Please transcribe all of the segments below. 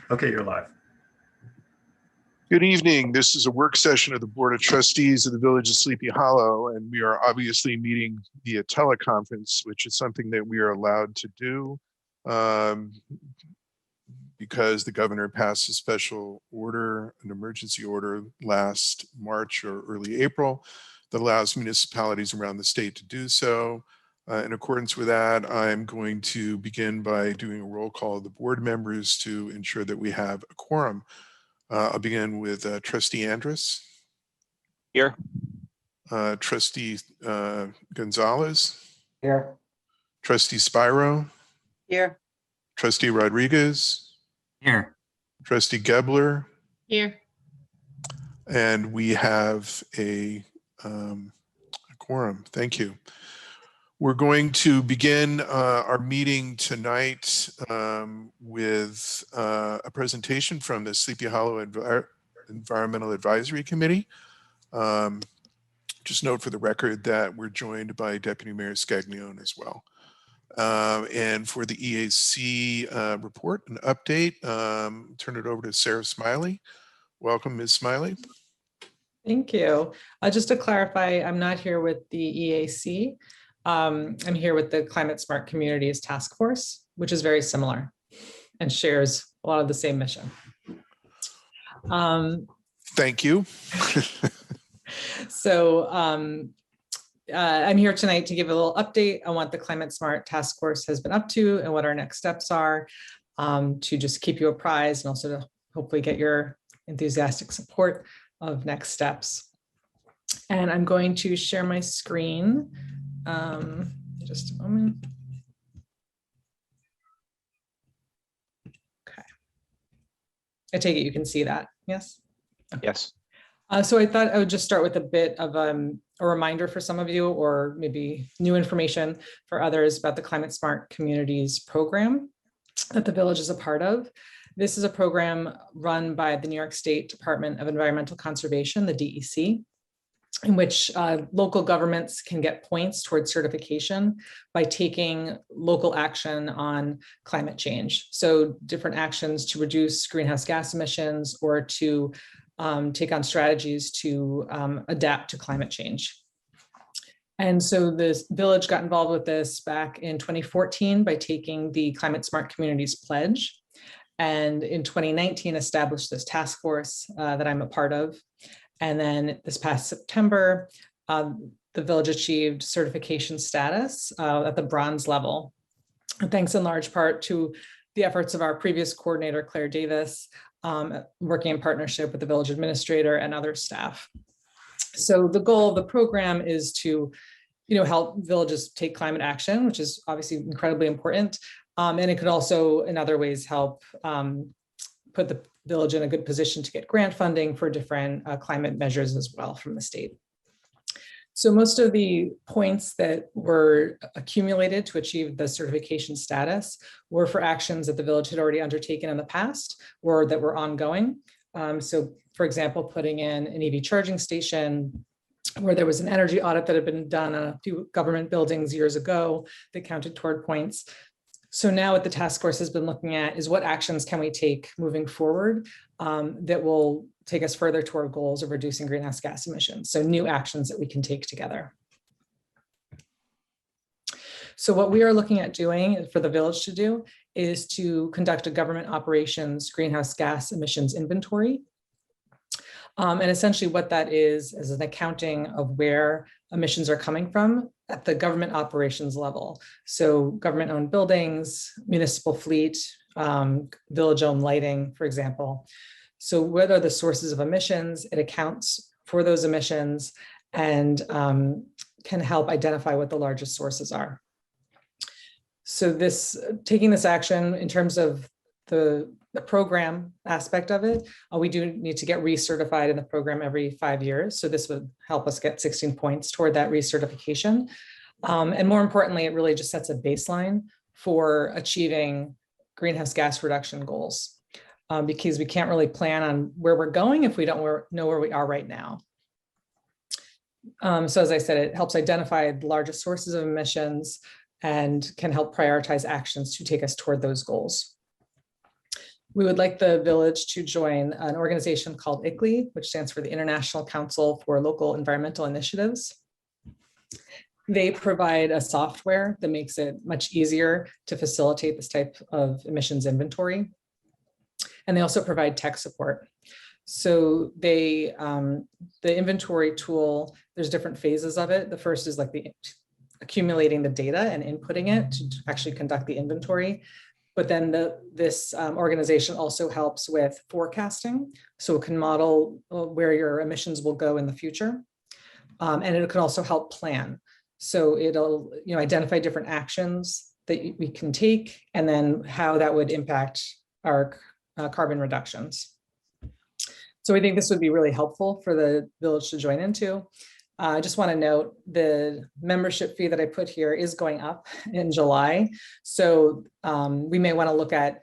Okay, you're live. Good evening. This is a work session of the Board of Trustees of the Village of Sleepy Hollow, and we are obviously meeting via teleconference, which is something that we are allowed to do because the governor passed a special order, an emergency order last March or early April that allows municipalities around the state to do so. In accordance with that, I'm going to begin by doing a roll call of the board members to ensure that we have a quorum. I'll begin with Trustee Andrus. Here. Trustee Gonzalez. Here. Trustee Spiro. Here. Trustee Rodriguez. Here. Trustee Gebler. Here. And we have a quorum. Thank you. We're going to begin our meeting tonight with a presentation from the Sleepy Hollow Environmental Advisory Committee. Just note for the record that we're joined by Deputy Mayor Scaglione as well. And for the EAC report and update, turn it over to Sarah Smiley. Welcome, Ms. Smiley. Thank you. Just to clarify, I'm not here with the EAC. I'm here with the Climate Smart Communities Task Force, which is very similar and shares a lot of the same mission. Thank you. So I'm here tonight to give a little update on what the Climate Smart Task Force has been up to and what our next steps are, to just keep you apprised and also to hopefully get your enthusiastic support of next steps. And I'm going to share my screen. Just a moment. Okay. I take it you can see that, yes? Okay. Yes. So I thought I would just start with a bit of a reminder for some of you, or maybe new information for others about the Climate Smart Communities program that the village is a part of. This is a program run by the New York State Department of Environmental Conservation, the DEC, in which local governments can get points towards certification by taking local action on climate change. So different actions to reduce greenhouse gas emissions or to take on strategies to adapt to climate change. And so this village got involved with this back in 2014 by taking the Climate Smart Communities Pledge. And in 2019 established this task force that I'm a part of. And then this past September, the village achieved certification status at the bronze level. And thanks in large part to the efforts of our previous coordinator, Claire Davis, working in partnership with the village administrator and other staff. So the goal of the program is to, help villages take climate action, which is obviously incredibly important. And it could also, in other ways, help put the village in a good position to get grant funding for different climate measures as well from the state. So most of the points that were accumulated to achieve the certification status were for actions that the village had already undertaken in the past or that were ongoing. So for example, putting in an EV charging station, where there was an energy audit that had been done on a few government buildings years ago that counted toward points. So now what the task force has been looking at is what actions can we take moving forward that will take us further to our goals of reducing greenhouse gas emissions. So new actions that we can take together. So what we are looking at doing for the village to do is to conduct a government operations greenhouse gas emissions inventory. And essentially what that is an accounting of where emissions are coming from at the government operations level. So government-owned buildings, municipal fleet, village-owned lighting, for example. So what are the sources of emissions? It accounts for those emissions and can help identify what the largest sources are. So taking this action in terms of the program aspect of it, we do need to get recertified in the program every 5 years. So this would help us get 16 points toward that recertification. And more importantly, it really just sets a baseline for achieving greenhouse gas reduction goals, because we can't really plan on where we're going if we don't know where we are right now. So as I said, it helps identify the largest sources of emissions and can help prioritize actions to take us toward those goals. We would like the village to join an organization called ICLEI, which stands for the International Council for Local Environmental Initiatives. They provide a software that makes it much easier to facilitate this type of emissions inventory. And they also provide tech support. So the inventory tool, there's different phases of it. The first is like the accumulating the data and inputting it to actually conduct the inventory. But then this organization also helps with forecasting. So it can model where your emissions will go in the future. And it can also help plan. So it'll identify different actions that we can take and then how that would impact our carbon reductions. So we think this would be really helpful for the village to join into. I just want to note the membership fee that I put here is going up in July. So we may want to look at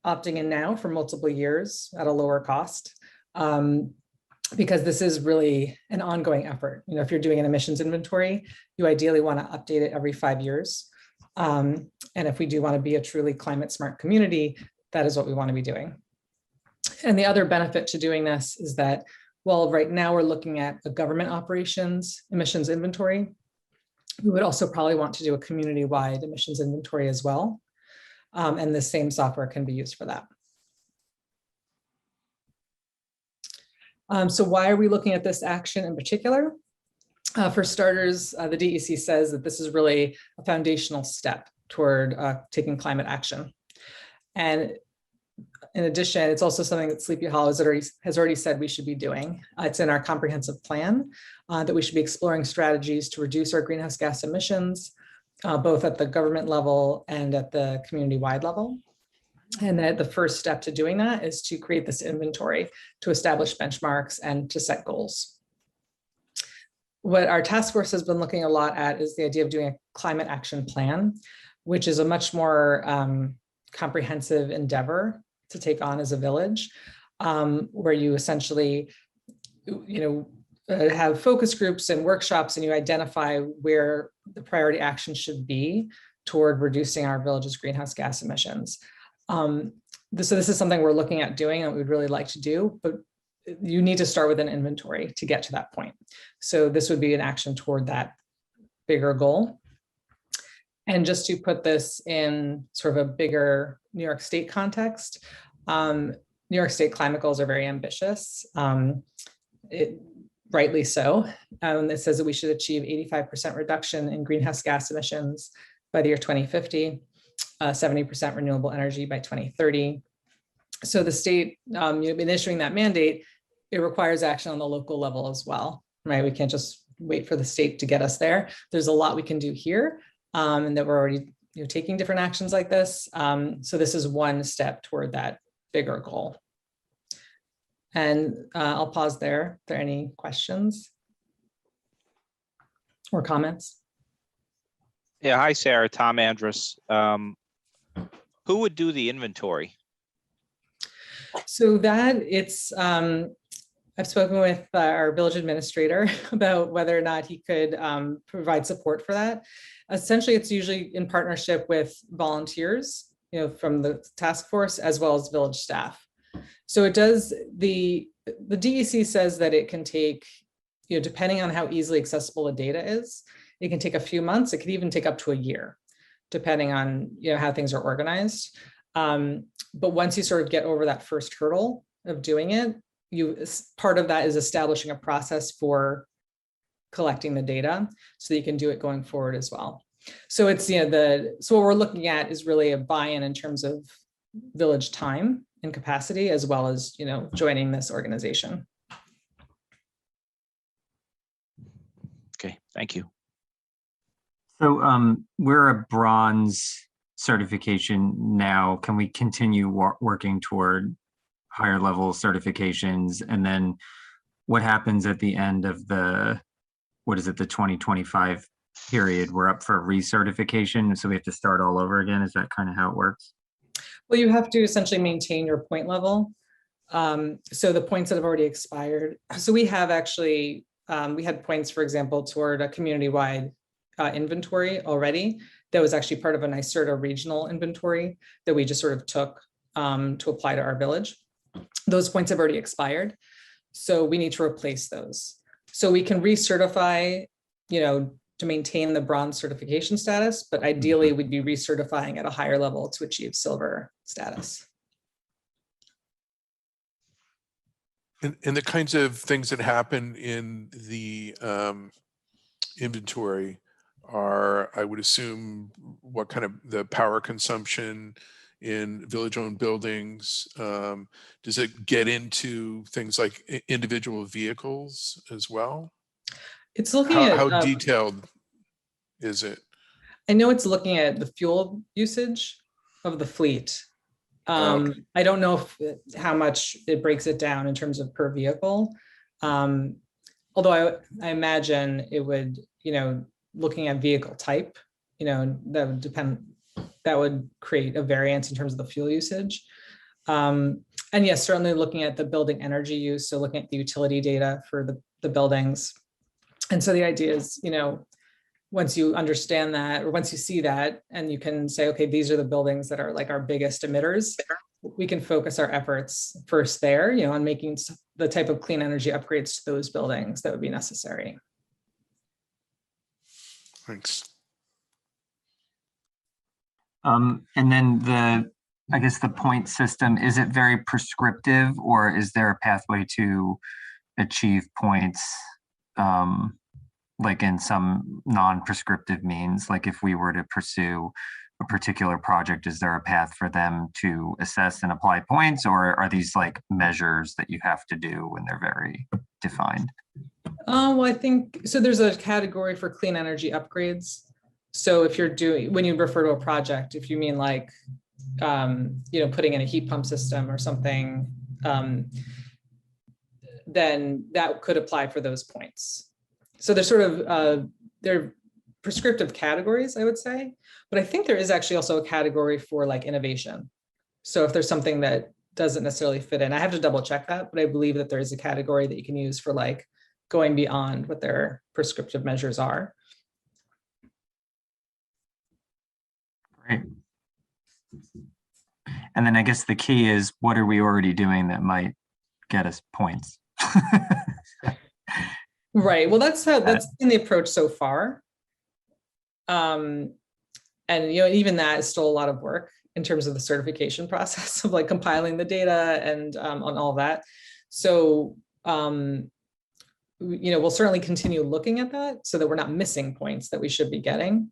opting in now for multiple years at a lower cost. Because this is really an ongoing effort. If you're doing an emissions inventory, you ideally want to update it every 5 years. And if we do want to be a truly climate smart community, that is what we want to be doing. And the other benefit to doing this is that, well, right now we're looking at a government operations emissions inventory. We would also probably want to do a community-wide emissions inventory as well. And the same software can be used for that. So why are we looking at this action in particular? For starters, the DEC says that this is really a foundational step toward taking climate action. And in addition, it's also something that Sleepy Hollow has already said we should be doing. It's in our comprehensive plan that we should be exploring strategies to reduce our greenhouse gas emissions, both at the government level and at the community-wide level. And that the first step to doing that is to create this inventory to establish benchmarks and to set goals. What our task force has been looking a lot at is the idea of doing a climate action plan, which is a much more comprehensive endeavor to take on as a village, where you essentially, have focus groups and workshops and you identify where the priority action should be toward reducing our village's greenhouse gas emissions. So this is something we're looking at doing and we'd really like to do, but you need to start with an inventory to get to that point. So this would be an action toward that bigger goal. And just to put this in sort of a bigger New York State context, New York State climate goals are very ambitious, rightly so. It says that we should achieve 85% reduction in greenhouse gas emissions by the year 2050. 70% renewable energy by 2030. So the state, in issuing that mandate, it requires action on the local level as well, right? We can't just wait for the state to get us there. There's a lot we can do here, and that we're already taking different actions like this. So this is one step toward that bigger goal. And I'll pause there. Are there any questions or comments? Yeah, hi, Sarah, Tom Andrus. Who would do the inventory? So that I've spoken with our village administrator about whether or not he could provide support for that. Essentially, it's usually in partnership with volunteers, from the task force as well as village staff. So it does, the DEC says that it can take, depending on how easily accessible the data is, it can take a few months. It could even take up to a year, depending on how things are organized. But once you sort of get over that first hurdle of doing it, part of that is establishing a process for collecting the data so that you can do it going forward as well. So it's, so what we're looking at is really a buy-in in terms of village time and capacity, as well as, joining this organization. Okay, thank you. So we're a bronze certification now. Can we continue working toward higher level certifications? And then what happens at the end of the 2025 period? We're up for recertification, so we have to start all over again. Is that kind of how it works? Well, you have to essentially maintain your point level. So the points that have already expired. So we have actually, we had points, for example, toward a community-wide inventory already. That was actually part of a NYSERDA regional inventory that we just sort of took to apply to our village. Those points have already expired. So we need to replace those. So we can recertify, to maintain the bronze certification status, but ideally we'd be recertifying at a higher level to achieve silver status. And the kinds of things that happen in the inventory are, I would assume, what kind of the power consumption in village-owned buildings? Does it get into things like individual vehicles as well? It's looking at how detailed is it? I know it's looking at the fuel usage of the fleet. Okay. I don't know how much it breaks it down in terms of per vehicle. Although I imagine it would, looking at vehicle type, that would depend, that would create a variance in terms of the fuel usage. And yes, certainly looking at the building energy use. So looking at the utility data for the buildings. And so the idea is, once you understand that, or once you see that, and you can say, okay, these are the buildings that are like our biggest emitters, we can focus our efforts first there, on making the type of clean energy upgrades to those buildings that would be necessary. Thanks. And then I guess the point system, is it very prescriptive, or is there a pathway to achieve points like in some non-prescriptive means? Like if we were to pursue a particular project, is there a path for them to assess and apply points, or are these like measures that you have to do when they're very defined? Well, I think, so there's a category for clean energy upgrades. So if you're doing, when you refer to a project, if you mean like, putting in a heat pump system or something, then that could apply for those points. So they're sort of, they're prescriptive categories, I would say, but I think there is actually also a category for like innovation. So if there's something that doesn't necessarily fit in, I have to double check that, but I believe that there is a category that you can use for like going beyond what their prescriptive measures are. Great. And then I guess the key is, what are we already doing that might get us points? Right. Well, that's been the approach so far. And even that is still a lot of work in terms of the certification process of like compiling the data and on all that. So we'll certainly continue looking at that so that we're not missing points that we should be getting.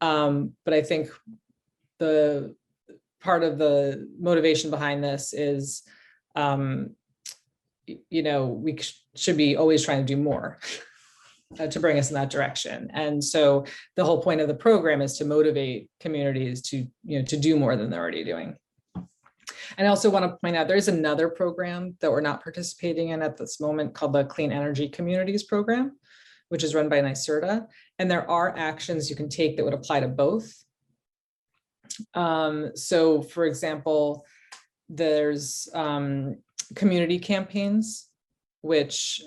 But I think the part of the motivation behind this is, we should be always trying to do more to bring us in that direction. And so the whole point of the program is to motivate communities to do more than they're already doing. And I also want to point out, there is another program that we're not participating in at this moment called the Clean Energy Communities Program, which is run by NYSERDA. And there are actions you can take that would apply to both. So for example, there's community campaigns, which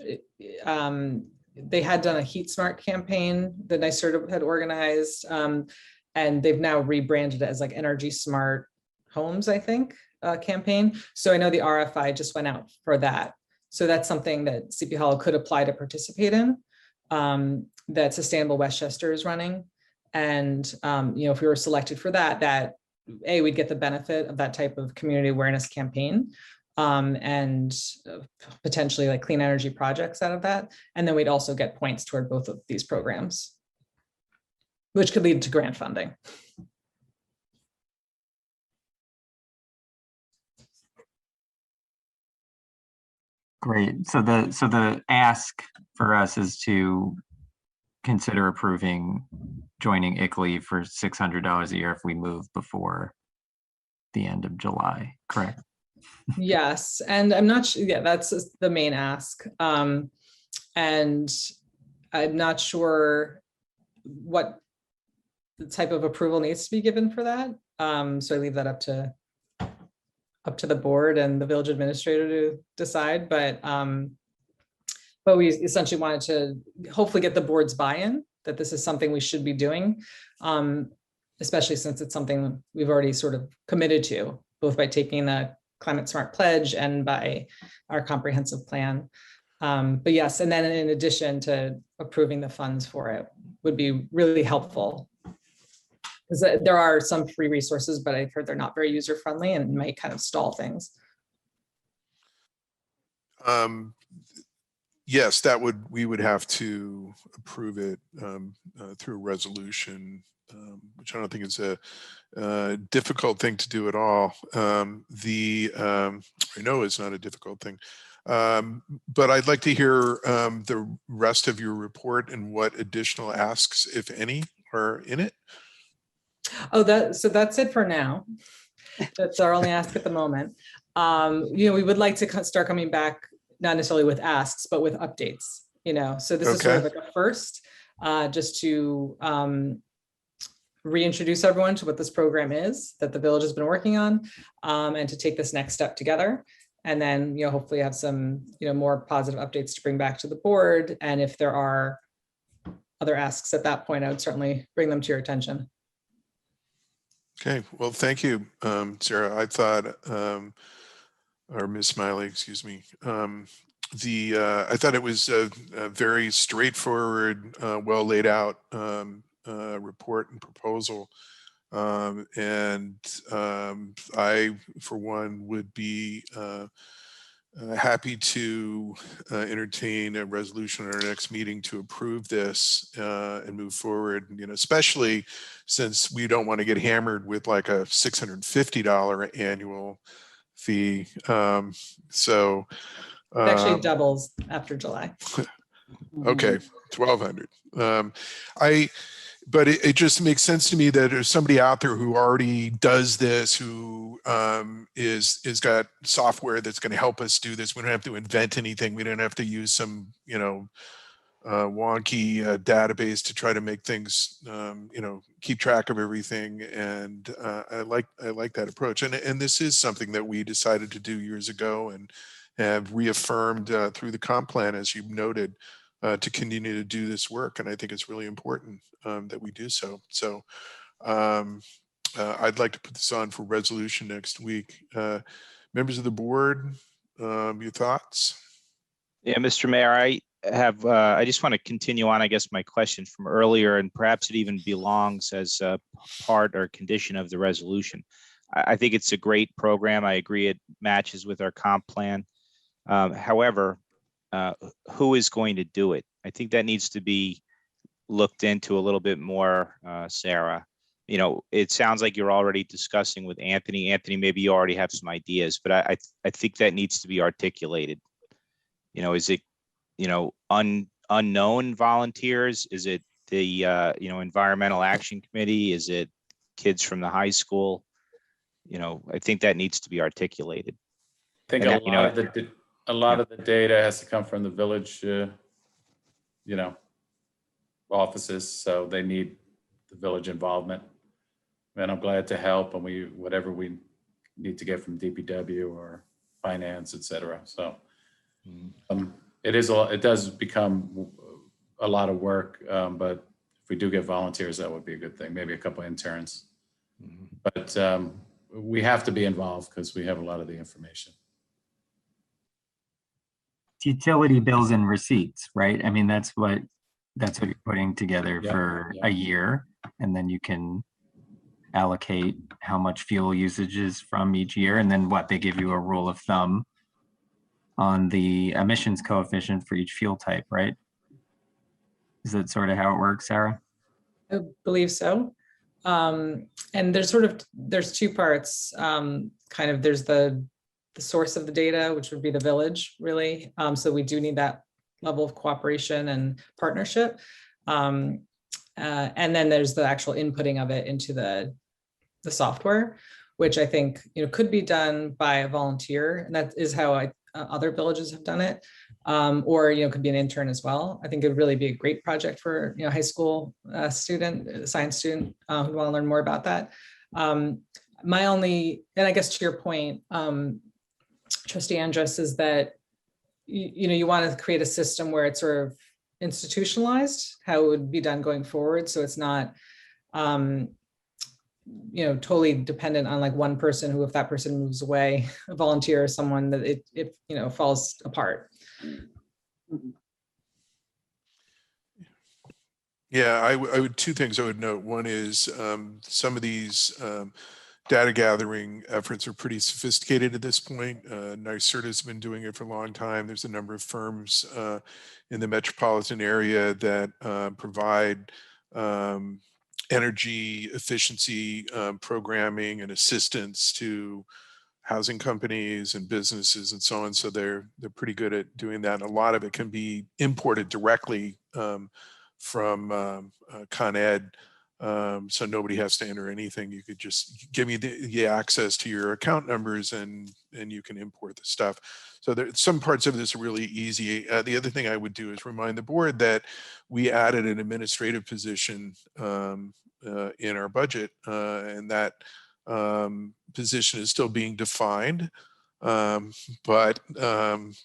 they had done a Heat Smart campaign that NYSERDA had organized, and they've now rebranded it as like Energy Smart Homes, I think, campaign. So I know the RFI just went out for that. So that's something that CP Hollow could apply to participate in, that Sustainable Westchester is running. And if we were selected for that we'd get the benefit of that type of community awareness campaign, and potentially like clean energy projects out of that. And then we'd also get points toward both of these programs, which could lead to grant funding. Great. So the ask for us is to consider approving joining ckley for $600 a year if we move before the end of July, correct? Yes, and I'm not sure, that's the main ask. And I'm not sure what the type of approval needs to be given for that. So I leave that up to the board and the village administrator to decide, but we essentially wanted to hopefully get the board's buy-in that this is something we should be doing, especially since it's something we've already sort of committed to both by taking the Climate Smart Pledge and by our comprehensive plan. But yes, and then in addition to approving the funds for it would be really helpful. Because there are some free resources, but I've heard they're not very user-friendly and might kind of stall things. Yes, we would have to approve it through a resolution, which I don't think is a difficult thing to do at all. I know it's not a difficult thing. But I'd like to hear the rest of your report and what additional asks, if any, are in it. Oh, so that's it for now. That's our only ask at the moment. We would like to start coming back, not necessarily with asks, but with updates, so this is sort of like a first, just to reintroduce everyone to what this program is that the village has been working on, and to take this next step together. And then, hopefully have some, more positive updates to bring back to the board. And if there are other asks at that point, I would certainly bring them to your attention. Okay, well, thank you, Sarah. I thought, or Ms. Smiley, excuse me. I thought it was a very straightforward, well laid out report and proposal. And I, for one, would be happy to entertain a resolution at our next meeting to approve this and move forward, especially since we don't want to get hammered with like a $650 annual fee. So It actually doubles after July. okay, 1,200. But it just makes sense to me that there's somebody out there who already does this, who is got software that's going to help us do this. We don't have to invent anything. We don't have to use some, wonky database to try to make things, keep track of everything. And I like that approach. And this is something that we decided to do years ago and have reaffirmed through the comp plan, as you noted, to continue to do this work. And I think it's really important that we do so. So I'd like to put this on for resolution next week. Members of the board, your thoughts? Yeah, Mr. Mayor, I just want to continue on, I guess, my question from earlier, and perhaps it even belongs as a part or condition of the resolution. I think it's a great program. I agree it matches with our comp plan. However, who is going to do it? I think that needs to be looked into a little bit more, Sarah. It sounds like you're already discussing with Anthony. Anthony, maybe you already have some ideas, but I think that needs to be articulated. Is it, unknown volunteers? Is it the, Environmental Action Committee? Is it kids from the high school? I think that needs to be articulated. I think a lot of the data has to come from the village, offices, so they need the village involvement. And I'm glad to help, and whatever we need to get from DPW or finance, et cetera. So it does become a lot of work, but if we do get volunteers, that would be a good thing. Maybe a couple interns, but we have to be involved because we have a lot of the information. Utility bills and receipts, right? I mean, that's what you're putting together for a year, and then you can allocate how much fuel usage is from each year, and then they give you a rule of thumb on the emissions coefficient for each fuel type, right? Is that sort of how it works, Sarah? I believe so. And there's two parts. There's the source of the data, which would be the village, really. So we do need that level of cooperation and partnership. And then there's the actual inputting of it into the software, which I think could be done by a volunteer, and that is how other villages have done it. Or could be an intern as well. I think it would really be a great project for high school science student who want to learn more about that. And I guess to your point, Trustee Andrus, is that you want to create a system where it's sort of institutionalized, how it would be done going forward. So it's not totally dependent on like one person who, if that person moves away, a volunteer or someone, that it falls apart. Yeah, I would, two things I would note. One is some of these data gathering efforts are pretty sophisticated at this point. NYSERDA has been doing it for a long time. There's a number of firms in the metropolitan area that provide energy efficiency programming and assistance to housing companies and businesses and so on. So they're pretty good at doing that. And a lot of it can be imported directly from Con Ed. So nobody has to enter anything. You could just give me the access to your account numbers and you can import the stuff. So there, some parts of this are really easy. The other thing I would do is remind the board that we added an administrative position in our budget, and that position is still being defined, but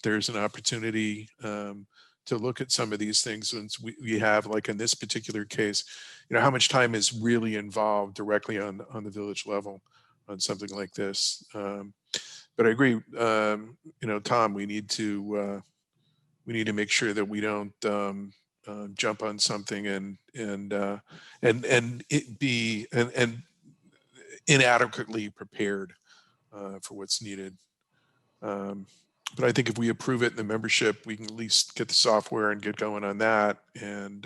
there's an opportunity to look at some of these things since we have, like in this particular case, how much time is really involved directly on the village level on something like this. But I agree, Tom, we need to make sure that we don't jump on something and it be and inadequately prepared for what's needed. But I think if we approve it in the membership, we can at least get the software and get going on that. And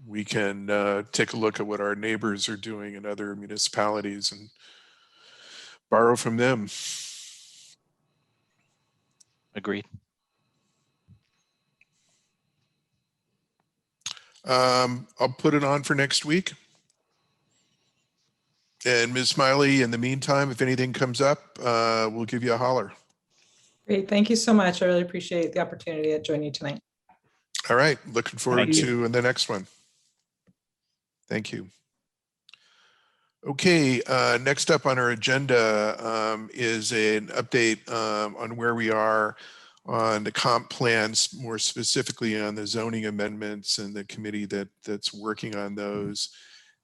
we can take a look at what our neighbors are doing in other municipalities and borrow from them. Agreed. I'll put it on for next week. And Ms. Smiley, in the meantime, if anything comes up, we'll give you a holler. Great. Thank you so much. I really appreciate the opportunity to join you tonight. All right. Looking forward Thank you. to the next one. Thank you. Okay. Next up on our agenda is an update on where we are on the comp plans, more specifically on the zoning amendments and the committee that's working on those.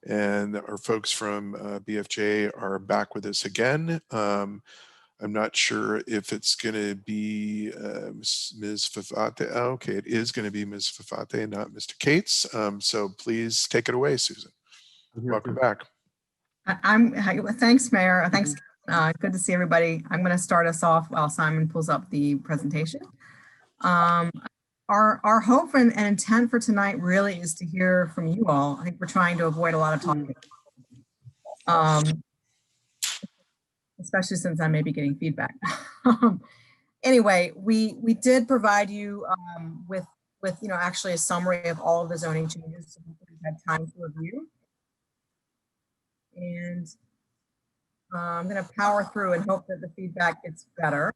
And our folks from BFJ are back with us again. I'm not sure if it's going to be Ms. Fafate. Oh, okay, it is going to be Ms. Fafate, not Mr. Cates. So please take it away, Susan. Welcome back. Thanks, Mayor. Thanks. Good to see everybody. I'm going to start us off while Simon pulls up the presentation. Our hope and intent for tonight really is to hear from you all. I think we're trying to avoid a lot of talking, especially since I may be getting feedback. Anyway, we did provide you with actually a summary of all of the zoning changes, so we've had time to review. And I'm going to power through and hope that the feedback gets better.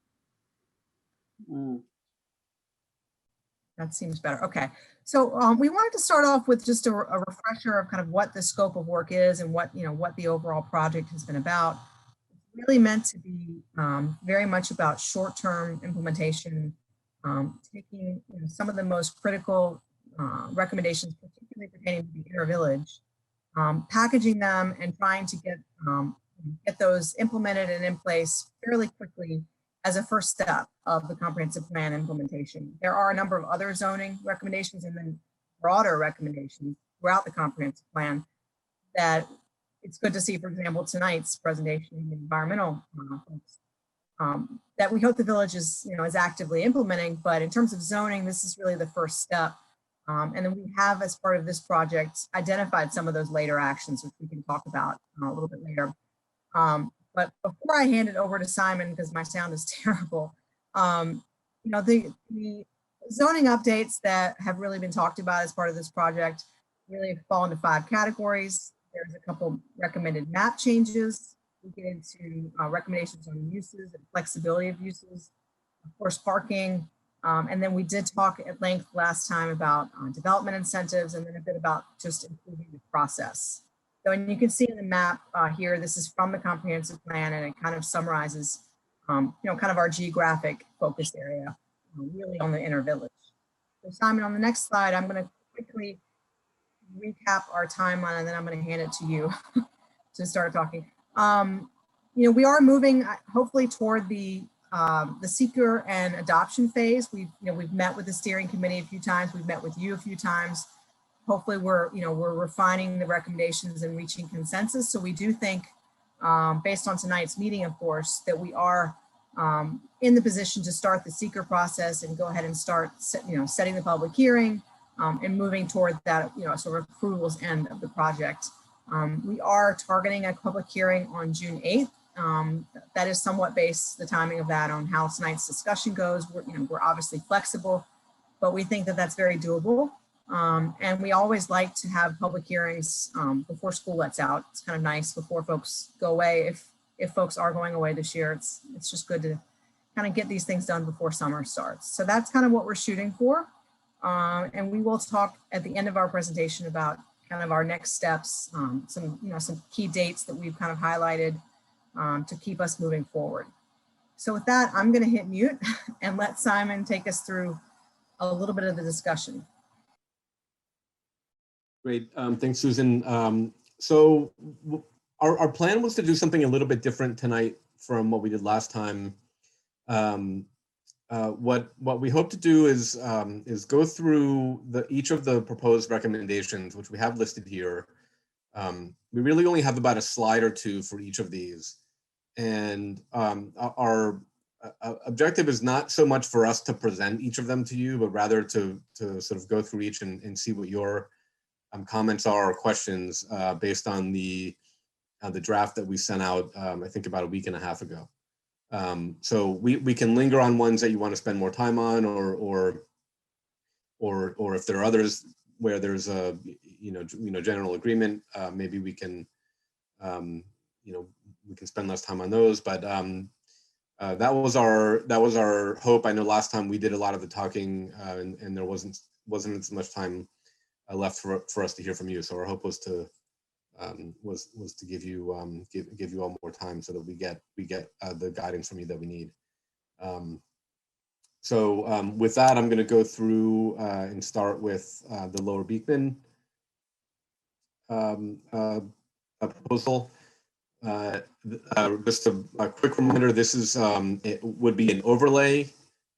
That seems better. Okay. So we wanted to start off with just a refresher of kind of what the scope of work is and what the overall project has been about. It's really meant to be very much about short-term implementation, taking some of the most critical recommendations, particularly pertaining to the inner village, packaging them and trying to get those implemented and in place fairly quickly as a first step of the comprehensive plan implementation. There are a number of other zoning recommendations and then broader recommendations throughout the comprehensive plan that it's good to see, for example, tonight's presentation of the environmental folks, that we hope the village is actively implementing. But in terms of zoning, this is really the first step. And then we have, as part of this project, identified some of those later actions, which we can talk about a little bit later. But before I hand it over to Simon, because my sound is terrible, the zoning updates that have really been talked about as part of this project really fall into 5 categories. There's a couple recommended map changes. We get into recommendations on uses and flexibility of uses, of course, parking. And then we did talk at length last time about development incentives and then a bit about just improving the process. So, and you can see in the map here, this is from the comprehensive plan, and it kind of summarizes, kind of our geographic focus area, really on the inner village. So Simon, on the next slide, I'm going to quickly recap our timeline, and then I'm going to hand it to you to start talking. We are moving hopefully toward the seeker and adoption phase. We've met with the steering committee a few times. We've met with you a few times. Hopefully we're refining the recommendations and reaching consensus. So we do think, based on tonight's meeting, of course, that we are in the position to start the seeker process and go ahead and start setting the public hearing and moving toward that sort of approvals end of the project. We are targeting a public hearing on June 8th. That is somewhat based, the timing of that, on how tonight's discussion goes. We're obviously flexible, but we think that that's very doable. And we always like to have public hearings before school lets out. It's kind of nice before folks go away. If folks are going away this year, it's just good to kind of get these things done before summer starts. So that's kind of what we're shooting for. And we will talk at the end of our presentation about kind of our next steps, some key dates that we've kind of highlighted to keep us moving forward. So with that, I'm going to hit mute and let Simon take us through a little bit of the discussion. Great, thanks, Susan. So our plan was to do something a little bit different tonight from what we did last time. What we hope to do is go through each of the proposed recommendations, which we have listed here. We really only have about a slide or two for each of these. And our objective is not so much for us to present each of them to you, but rather to sort of go through each and see what your comments are or questions based on the draft that we sent out, I think about a week and a half ago. So we can linger on ones that you want to spend more time on, or if there are others where there's a general agreement, maybe we can we can spend less time on those. But that was our hope. I know last time we did a lot of the talking, and there wasn't as much time left for us to hear from you. So our hope was to give you all more time so that we get the guidance from you that we need. So with that, I'm going to go through and start with the Lower Beekman proposal. Just a quick reminder, this is it would be an overlay.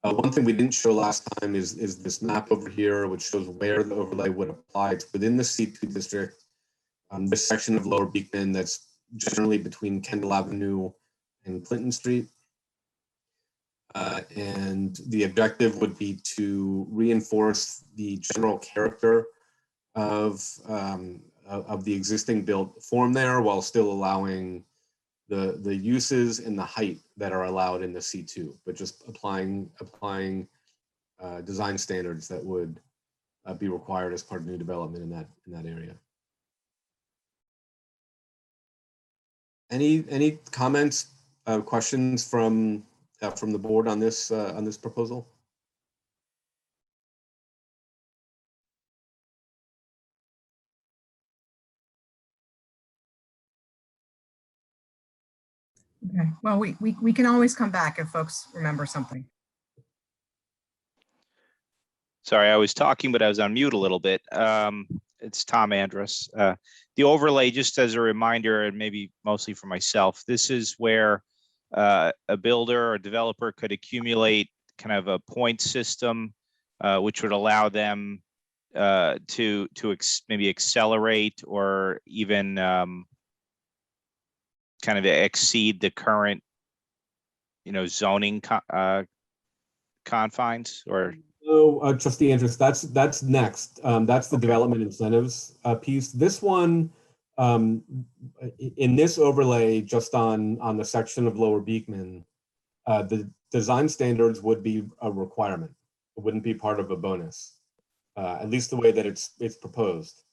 One thing we didn't show last time is this map over here, which shows where the overlay would apply. It's within the C2 district. This section of Lower Beekman that's generally between Kendall Avenue and Clinton Street. And the objective would be to reinforce the general character of the existing built form there, while still allowing the uses and the height that are allowed in the C2, but just applying design standards that would be required as part of new development in that area. Any comments, questions from the board on this proposal? Okay. Well, we can always come back if folks remember something. Sorry, I was talking, but I was on mute a little bit. It's Tom Andrus. The overlay, just as a reminder, and maybe mostly for myself, this is where a builder or developer could accumulate kind of a point system, which would allow them to maybe accelerate or even kind of exceed the current, zoning confines. Or No, Trustee Andrus, that's next. That's the development incentives piece. This one, in this overlay, just on the section of Lower Beekman, the design standards would be a requirement. It wouldn't be part of a bonus, at least the way that it's proposed.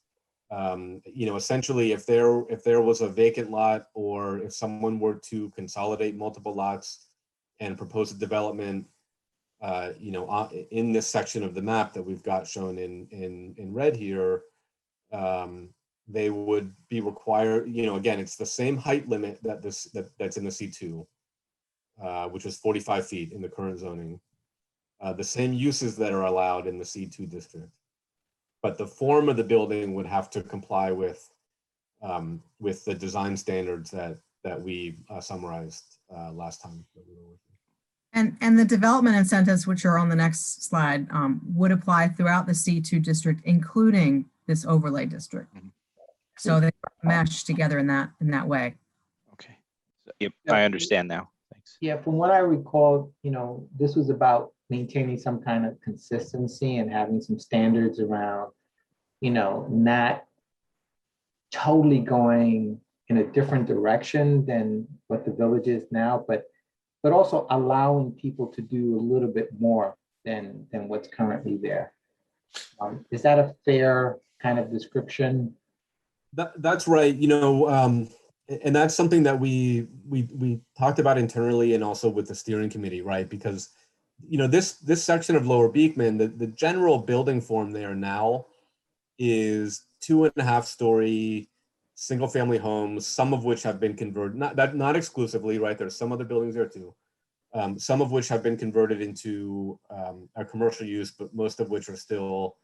Essentially, if there was a vacant lot, or if someone were to consolidate multiple lots and propose a development, in this section of the map that we've got shown in red here, they would be required. Again, it's the same height limit that's in the C2, which is 45 feet in the current zoning. The same uses that are allowed in the C2 district. but the form of the building would have to comply with the design standards that we summarized last time that we were working. And the development incentives, which are on the next slide, would apply throughout the C2 district, including this overlay district. Mhm. So they mesh together in that way. Okay. Yep, I understand now. Thanks. Yeah, from what I recall, this was about maintaining some kind of consistency and having some standards around, not totally going in a different direction than what the village is now, but also allowing people to do a little bit more than what's currently there. Is that a fair kind of description? That's right. And that's something that we talked about internally and also with the steering committee, right? Because this section of Lower Beekman, the general building form there now is 2.5-story single family homes, some of which have been converted, not exclusively, right? There's some other buildings there too. Some of which have been converted into a commercial use, but most of which are still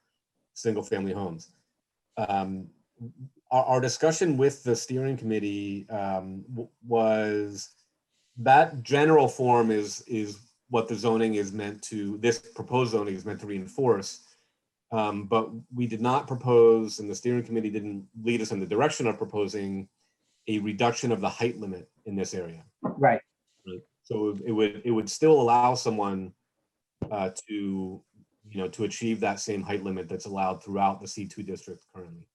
single family homes. Our discussion with the steering committee was that general form is what the zoning is meant to, this proposed zoning is meant to reinforce. But we did not propose, and the steering committee didn't lead us in the direction of proposing a reduction of the height limit in this area. Right. So it would still allow someone to achieve that same height limit that's allowed throughout the C2 district currently.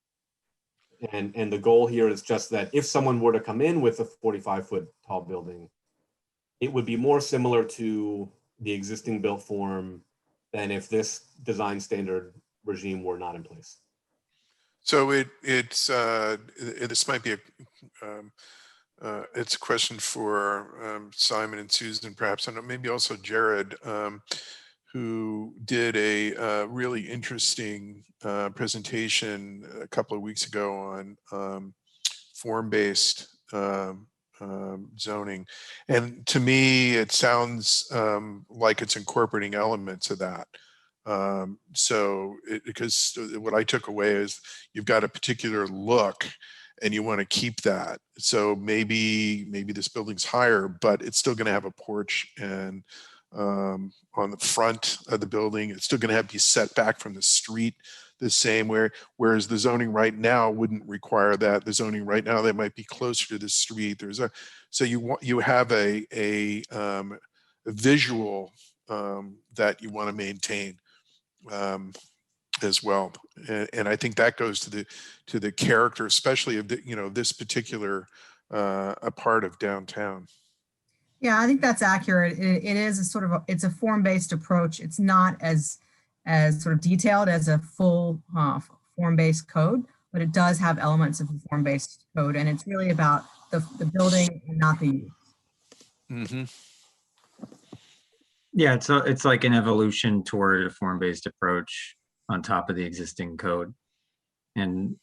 And the goal here is just that if someone were to come in with a 45-foot tall building, it would be more similar to the existing built form than if this design standard regime were not in place. So it's this might be it's a question for Simon and Susan, perhaps, and maybe also Jared, who did a really interesting presentation a couple of weeks ago on form-based zoning. And to me, it sounds like it's incorporating elements of that. Because what I took away is you've got a particular look and you want to keep that. So maybe this building's higher, but it's still going to have a porch, and on the front of the building, it's still going to have to be set back from the street the same way. Whereas the zoning right now wouldn't require that. The zoning right now, they might be closer to the street. So you have a visual that you want to maintain as well, and I think that goes to the character, especially of this particular a part of downtown. Yeah, I think that's accurate. It is a sort of it's a form-based approach. It's not as sort of detailed as a full form-based code, but it does have elements of a form-based code, and it's really about the building and not the use. Mm-hmm. Yeah, it's like an evolution toward a form-based approach on top of the existing code. And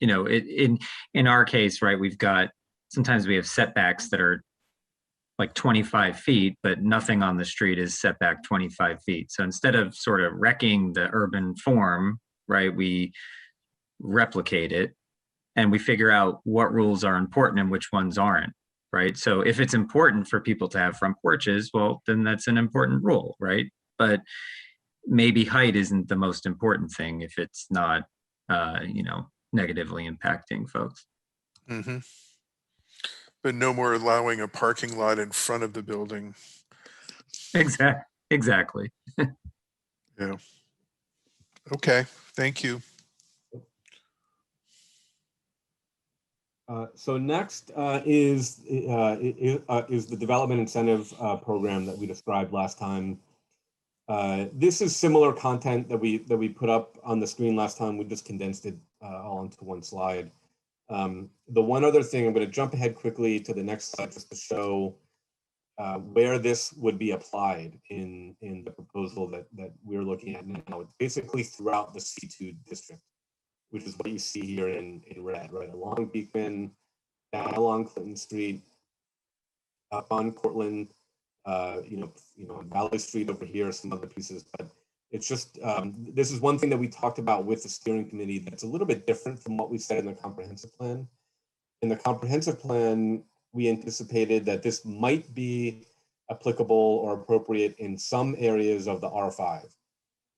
in our case, right, sometimes we have setbacks that are like 25 feet, but nothing on the street is set back 25 feet. So instead of sort of wrecking the urban form, right, we replicate it and we figure out what rules are important and which ones aren't, right? So if it's important for people to have front porches, well, then that's an important rule, right? But maybe height isn't the most important thing if it's not, negatively impacting folks. Mm-hmm. But no more allowing a parking lot in front of the building. Exactly. Yeah. Okay. Thank you. So next is the development incentive program that we described last time. This is similar content that we put up on the screen last time. We just condensed it all into one slide. The one other thing, I'm going to jump ahead quickly to the next slide just to show where this would be applied in the proposal that we're looking at now. It's basically throughout the C2 district, which is what you see here in red, right? Along Beekman, down along Clinton Street, up on Cortland, Valley Street over here, some other pieces, but It's just, this is one thing that we talked about with the steering committee that's a little bit different from what we said in the comprehensive plan. In the comprehensive plan, we anticipated that this might be applicable or appropriate in some areas of the R5.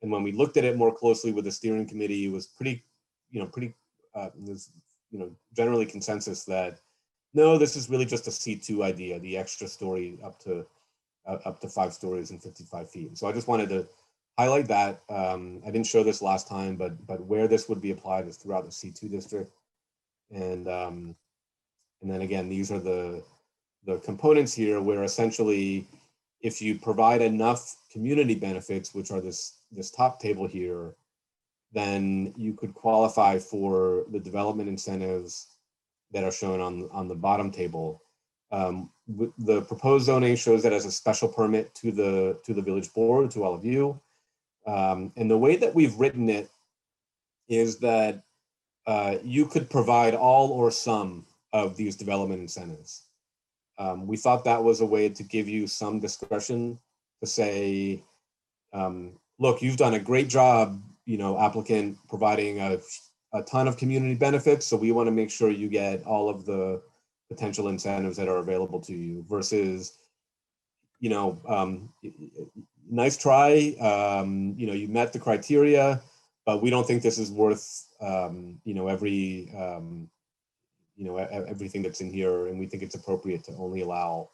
And when we looked at it more closely with the steering committee, it was generally consensus that, no, this is really just a C2 idea, the extra story up to 5 stories and 55 feet. So I just wanted to highlight that. I didn't show this last time, but where this would be applied is throughout the C2 district. And then again, these are the components here where essentially, if you provide enough community benefits, which are this top table here, then you could qualify for the development incentives that are shown on the bottom table. The proposed zoning shows that as a special permit to the village board, to all of you. And the way that we've written it is that you could provide all or some of these development incentives. We thought that was a way to give you some discretion to say, look, you've done a great job, applicant, providing a ton of community benefits. So we want to make sure you get all of the potential incentives that are available to you versus, nice try, you met the criteria, but we don't think this is worth, everything that's in here, and we think it's appropriate to only allow,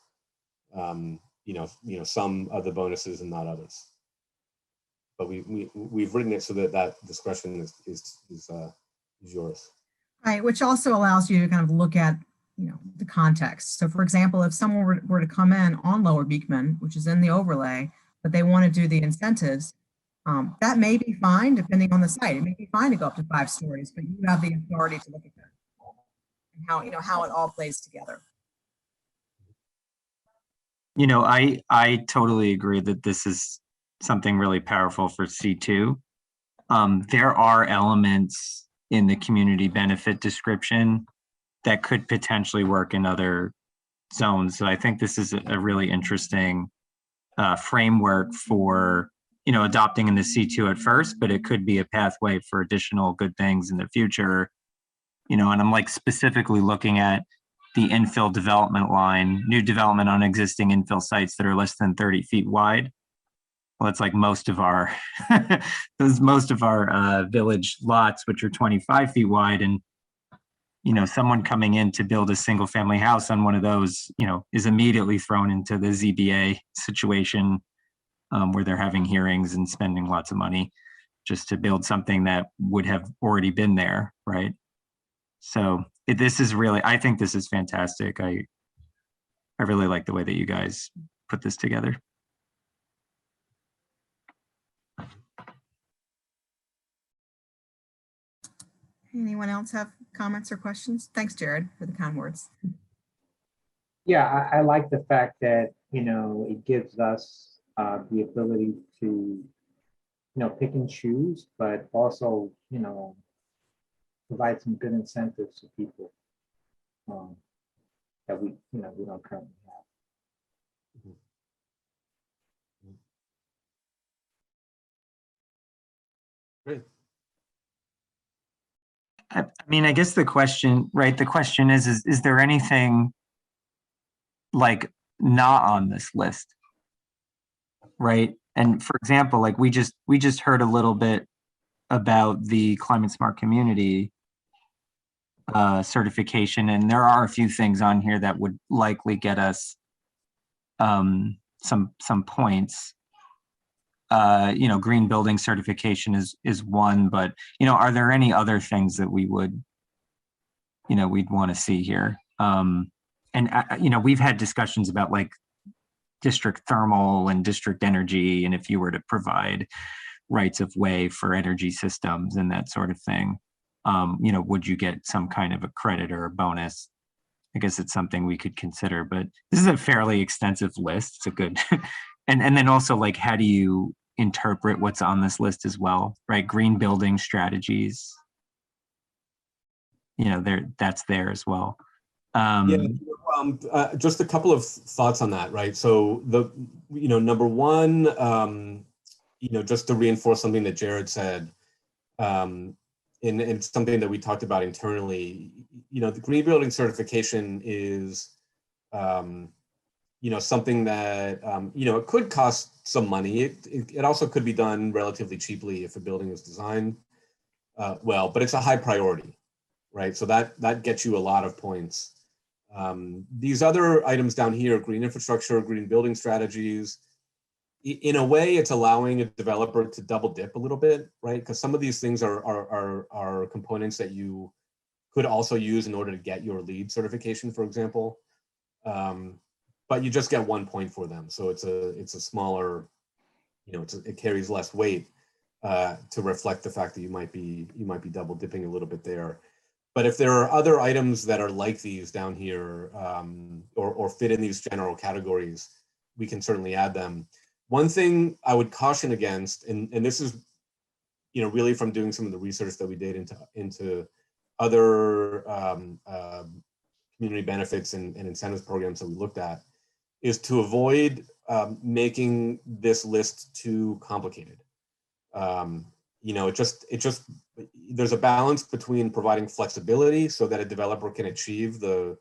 some of the bonuses and not others. But we've written it so that discretion is yours. Right, which also allows you to kind of look at, the context. So for example, if someone were to come in on Lower Beekman, which is in the overlay, but they want to do the incentives, that may be fine depending on the site. It may be fine to go up to 5 stories, but you have the authority to look at that and how it all plays together. I totally agree that this is something really powerful for C2. There are elements in the community benefit description that could potentially work in other zones. So I think this is a really interesting framework for, adopting in the C2 at first, but it could be a pathway for additional good things in the future. And I'm like specifically looking at the infill development line, new development on existing infill sites that are less than 30 feet wide. Well, it's like most of our village lots, which are 25 feet wide. And, someone coming in to build a single family house on one of those, is immediately thrown into the ZBA situation where they're having hearings and spending lots of money just to build something that would have already been there, right? So I think this is fantastic. I really like the way that you guys put this together. Anyone else have comments or questions? Thanks, Jared, for the kind words. Yeah, I like the fact that, it gives us the ability to, pick and choose, but also, provide some good incentives to people that we don't currently have. Great. I guess the question is there anything like not on this list? Right. And for example, like we just heard a little bit about the climate smart community certification, and there are a few things on here that would likely get us some points. Green building certification is one, but are there any other things that we would we'd want to see here? We've had discussions about like district thermal and district energy, and if you were to provide rights of way for energy systems and that sort of thing, would you get some kind of a credit or a bonus? I guess it's something we could consider, but this is a fairly extensive list. It's a good, and then also like, how do you interpret what's on this list as well, right? Green building strategies, that's there as well. Just a couple of thoughts on that, right? So number one, just to reinforce something that Jared said, and something that we talked about internally, the green building certification is, something that, it could cost some money. It also could be done relatively cheaply if a building is designed well, but it's a high priority, right? So that gets you a lot of points. These other items down here, green infrastructure, green building strategies, in a way, it's allowing a developer to double dip a little bit, right? Because some of these things are components that you could also use in order to get your LEED certification, for example. But you just get 1 point for them, so it's a smaller, it carries less weight to reflect the fact that you might be double dipping a little bit there. But if there are other items that are like these down here, or fit in these general categories, we can certainly add them. One thing I would caution against, and this is, really from doing some of the research that we did into other community benefits and incentives programs that we looked at, is to avoid making this list too complicated. There's a balance between providing flexibility so that a developer can achieve the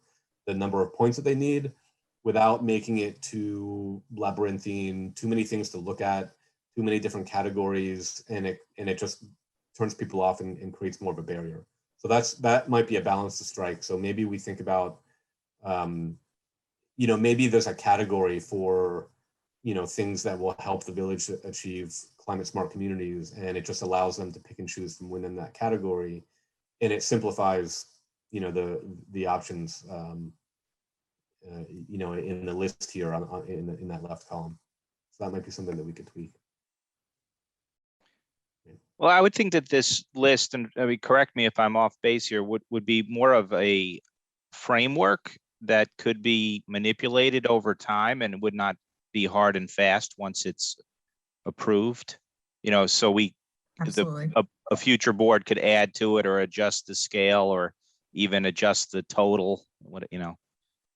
number of points that they need, without making it too labyrinthine, too many things to look at, too many different categories, and it just turns people off and creates more of a barrier. So that might be a balance to strike. So maybe we think about, maybe there's a category for, things that will help the village achieve climate smart communities, and it just allows them to pick and choose from within that category, and it simplifies, the options. In the list here in that left column. So that might be something that we could tweak. Well, I would think that this list, and I mean, correct me if I'm off base here, would be more of a framework that could be manipulated over time and would not be hard and fast once it's approved. So Absolutely. a future board could add to it or adjust the scale or even adjust the total.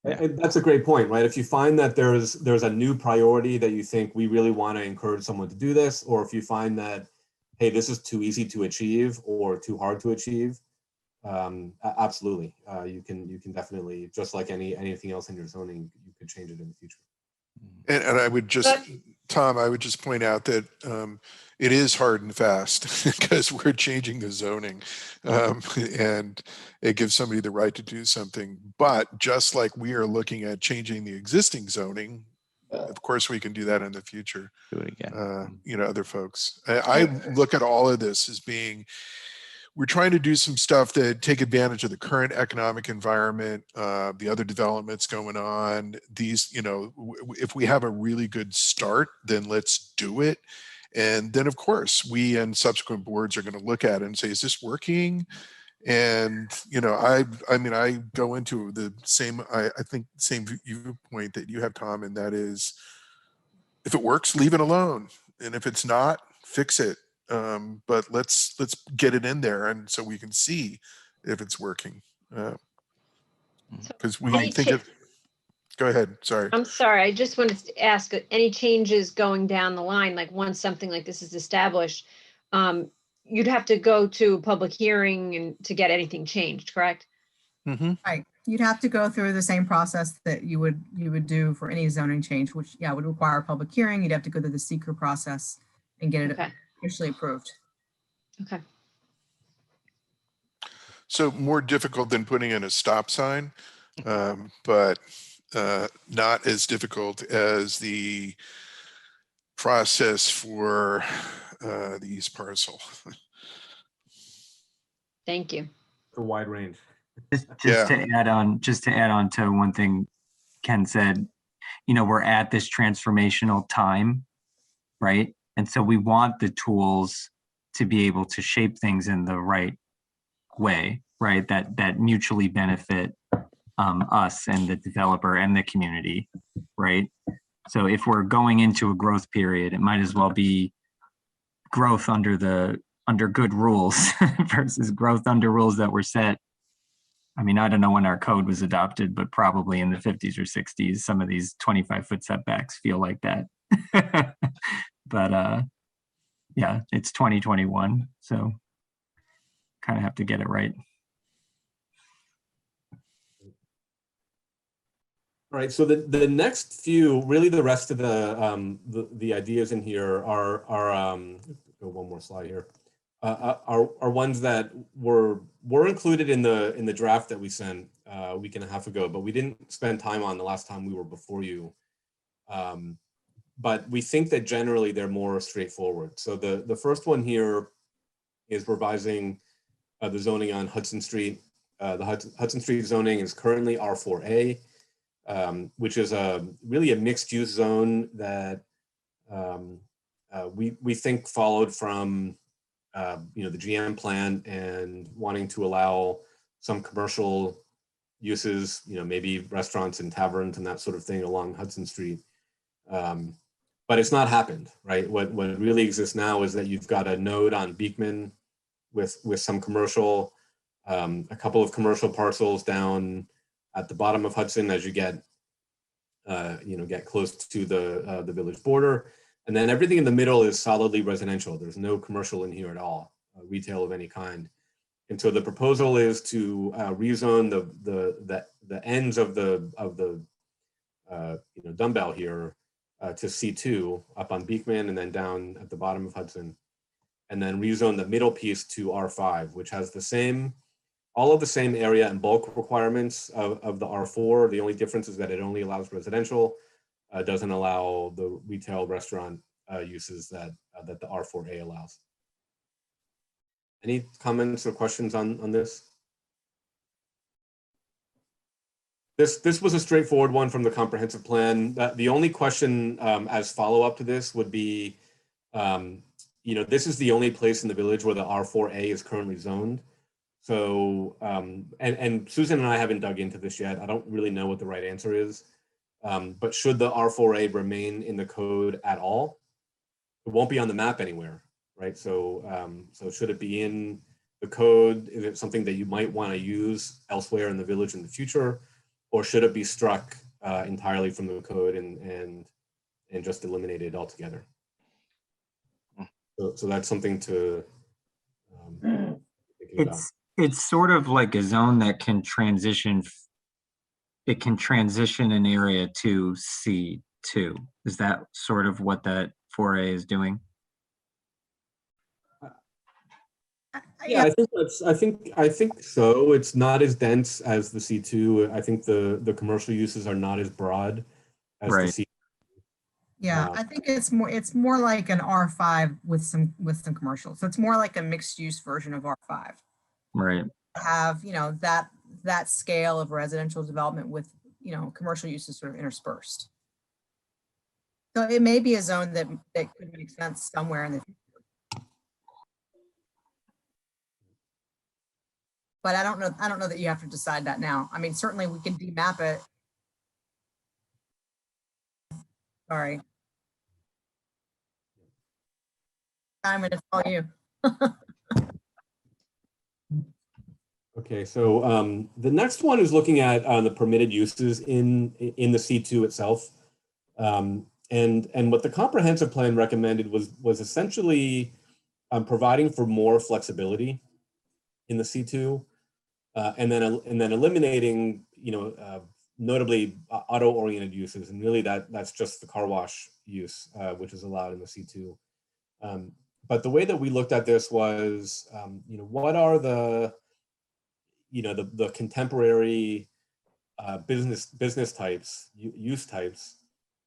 Yeah. And that's a great point, right? If you find that there's a new priority that you think we really want to encourage someone to do this, or if you find that, hey, this is too easy to achieve or too hard to achieve, absolutely, you can definitely, just like anything else in your zoning, you could change it in the future. And I would just, Tom, I would just point out that it is hard and fast because we're changing the zoning, and it gives somebody the right to do something. But just like we are looking at changing the existing zoning, of course we can do that in the future. Do it again. Other folks. I look at all of this as being, we're trying to do some stuff that take advantage of the current economic environment, the other developments going on. These, if we have a really good start, then let's do it. And then, of course, we and subsequent boards are going to look at it and say, is this working? And, I go into the same, I think, same viewpoint that you have, Tom, and that is, if it works, leave it alone. And if it's not, fix it. But let's get it in there, and so we can see if it's working. Because we think of. Go ahead. Sorry. I'm sorry. I just wanted to ask, any changes going down the line, like once something like this is established, you'd have to go to a public hearing and to get anything changed, correct? Mm-hmm. Right. You'd have to go through the same process that you would do for any zoning change, which would require a public hearing. You'd have to go through the seeker process and get it officially approved. Okay. So more difficult than putting in a stop sign, but not as difficult as the process for the East Parcel. Thank you. A wide range. Just to add on to one thing Ken said, we're at this transformational time, right? And so we want the tools to be able to shape things in the right way, right? That mutually benefit us and the developer and the community, right? So if we're going into a growth period, it might as well be growth under good rules versus growth under rules that were set. I mean, I don't know when our code was adopted, but probably in the 50s or 60s, some of these 25-foot setbacks feel like that. But yeah, it's 2021, so kind of have to get it right. All right, so the next few, really the rest of the ideas in here are go one more slide here, are ones that were included in the draft that we sent a week and a half ago, but we didn't spend time on the last time we were before you. But we think that generally they're more straightforward. So the first one here is revising the zoning on Hudson Street. The Hudson Street zoning is currently R4A. Which is really a mixed-use zone that we think followed from the GM plan and wanting to allow some commercial uses, maybe restaurants and taverns and that sort of thing along Hudson Street. But it's not happened, right? What really exists now is that you've got a node on Beekman with some commercial, a couple of commercial parcels down at the bottom of Hudson as you get close to the village border, and then everything in the middle is solidly residential. There's no commercial in here at all, retail of any kind. And so the proposal is to rezone the ends of the dumbbell here to C2 up on Beekman and then down at the bottom of Hudson, and then rezone the middle piece to R5, which has all of the same area and bulk requirements of the R4. The only difference is that it only allows residential, doesn't allow the retail restaurant uses that the R4A allows. Any comments or questions on this? This was a straightforward one from the comprehensive plan. The only question as follow-up to this would be, this is the only place in the village where the R4A is currently zoned. So, and Susan and I haven't dug into this yet. I don't really know what the right answer is. But should the R4A remain in the code at all? It won't be on the map anywhere, right? So, so should it be in the code? Is it something that you might want to use elsewhere in the village in the future? Or should it be struck entirely from the code and just eliminated altogether? So that's something to thinking about. It's sort of like a zone that can transition. It can transition an area to C2. Is that sort of what that 4A is doing? Yeah, I think so. It's not as dense as the C2. I think the commercial uses are not as broad as the C2. Yeah, I think it's more like an R5 with some commercial. So it's more like a mixed use version of R5. Right. Have, that scale of residential development with, commercial uses sort of interspersed. So it may be a zone that could make sense somewhere in the future. But I don't know that you have to decide that now. I mean, certainly we can demap it. Sorry. Simon, it's all you. Okay, so the next one is looking at the permitted uses in the C2 itself, and what the comprehensive plan recommended was essentially providing for more flexibility in the C2, and then eliminating notably auto-oriented uses, and really that's just the car wash use, which is allowed in the C2. But the way that we looked at this was, what are the contemporary business types, use types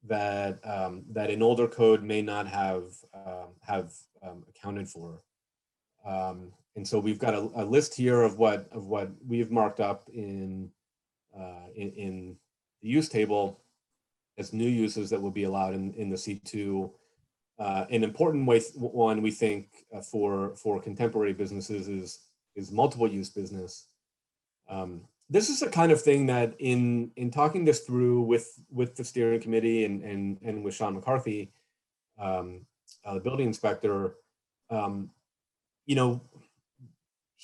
that an older code may not have accounted for. And so we've got a list here of what we've marked up in the use table as new uses that will be allowed in the C2. An important one we think for contemporary businesses is multiple use business. This is the kind of thing that in talking this through with the steering committee and with Sean McCarthy, the building inspector,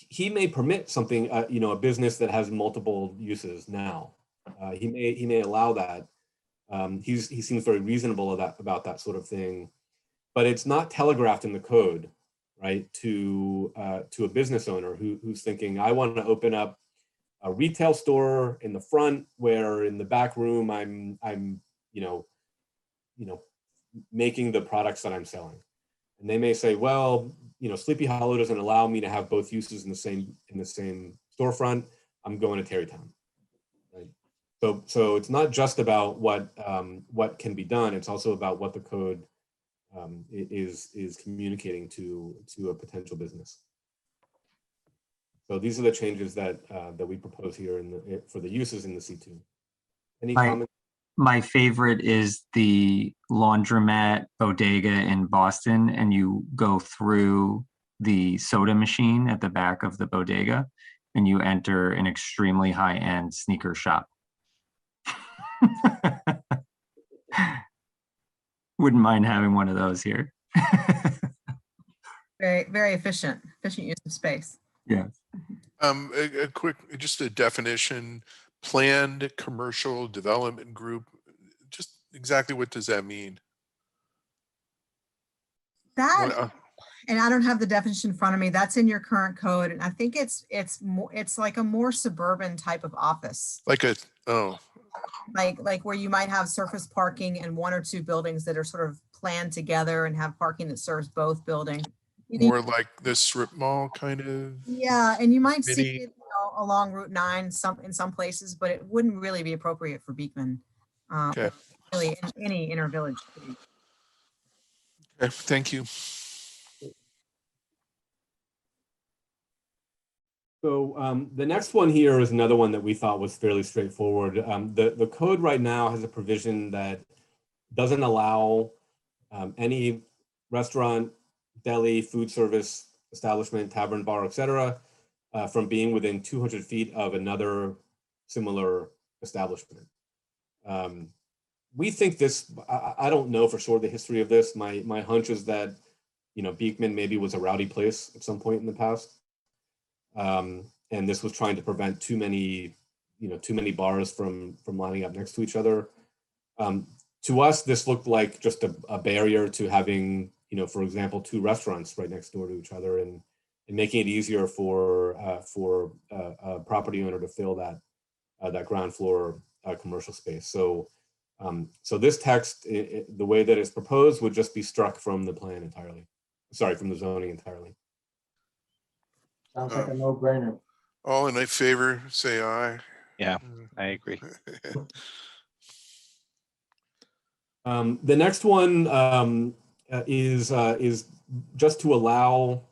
he may permit something, a business that has multiple uses now. He may allow that. He seems very reasonable about that sort of thing. but it's not telegraphed in the code, right, to a business owner who's thinking, I want to open up a retail store in the front, where in the back room I'm making the products that I'm selling. And they may say, well, Sleepy Hollow doesn't allow me to have both uses in the same storefront. I'm going to Terrytown, right? So it's not just about what can be done. It's also about what the code is communicating to a potential business. So these are the changes that we propose here for the uses in the C2. Any comments? My favorite is the laundromat bodega in Boston, and you go through the soda machine at the back of the bodega, and you enter an extremely high-end sneaker shop. Wouldn't mind having one of those here. Very, very efficient use of space. Yeah. A quick, just a definition, planned commercial development group. Just exactly what does that mean? That, and I don't have the definition in front of me. That's in your current code, and I think it's like a more suburban type of office. Like where you might have surface parking and one or two buildings that are sort of planned together and have parking that serves both buildings. More like the strip mall kind of. Yeah, and you might see it along Route 9 in some places, but it wouldn't really be appropriate for Beekman. Okay. Really, in any inner village. Okay, thank you. So the next one here is another one that we thought was fairly straightforward. The code right now has a provision that doesn't allow any restaurant, deli, food service establishment, tavern, bar, etc., from being within 200 feet of another similar establishment. We think this, I don't know for sure the history of this. My hunch is that, Beekman maybe was a rowdy place at some point in the past. And this was trying to prevent too many bars from lining up next to each other. To us, this looked like just a barrier to having, for example, two restaurants right next door to each other, and making it easier for a property owner to fill that ground floor commercial space. So this text, the way that it's proposed, would just be struck from the plan entirely. Sorry, from the zoning entirely. Sounds like a no-brainer. All in favor, say aye. Yeah, I agree. The next one is just to allow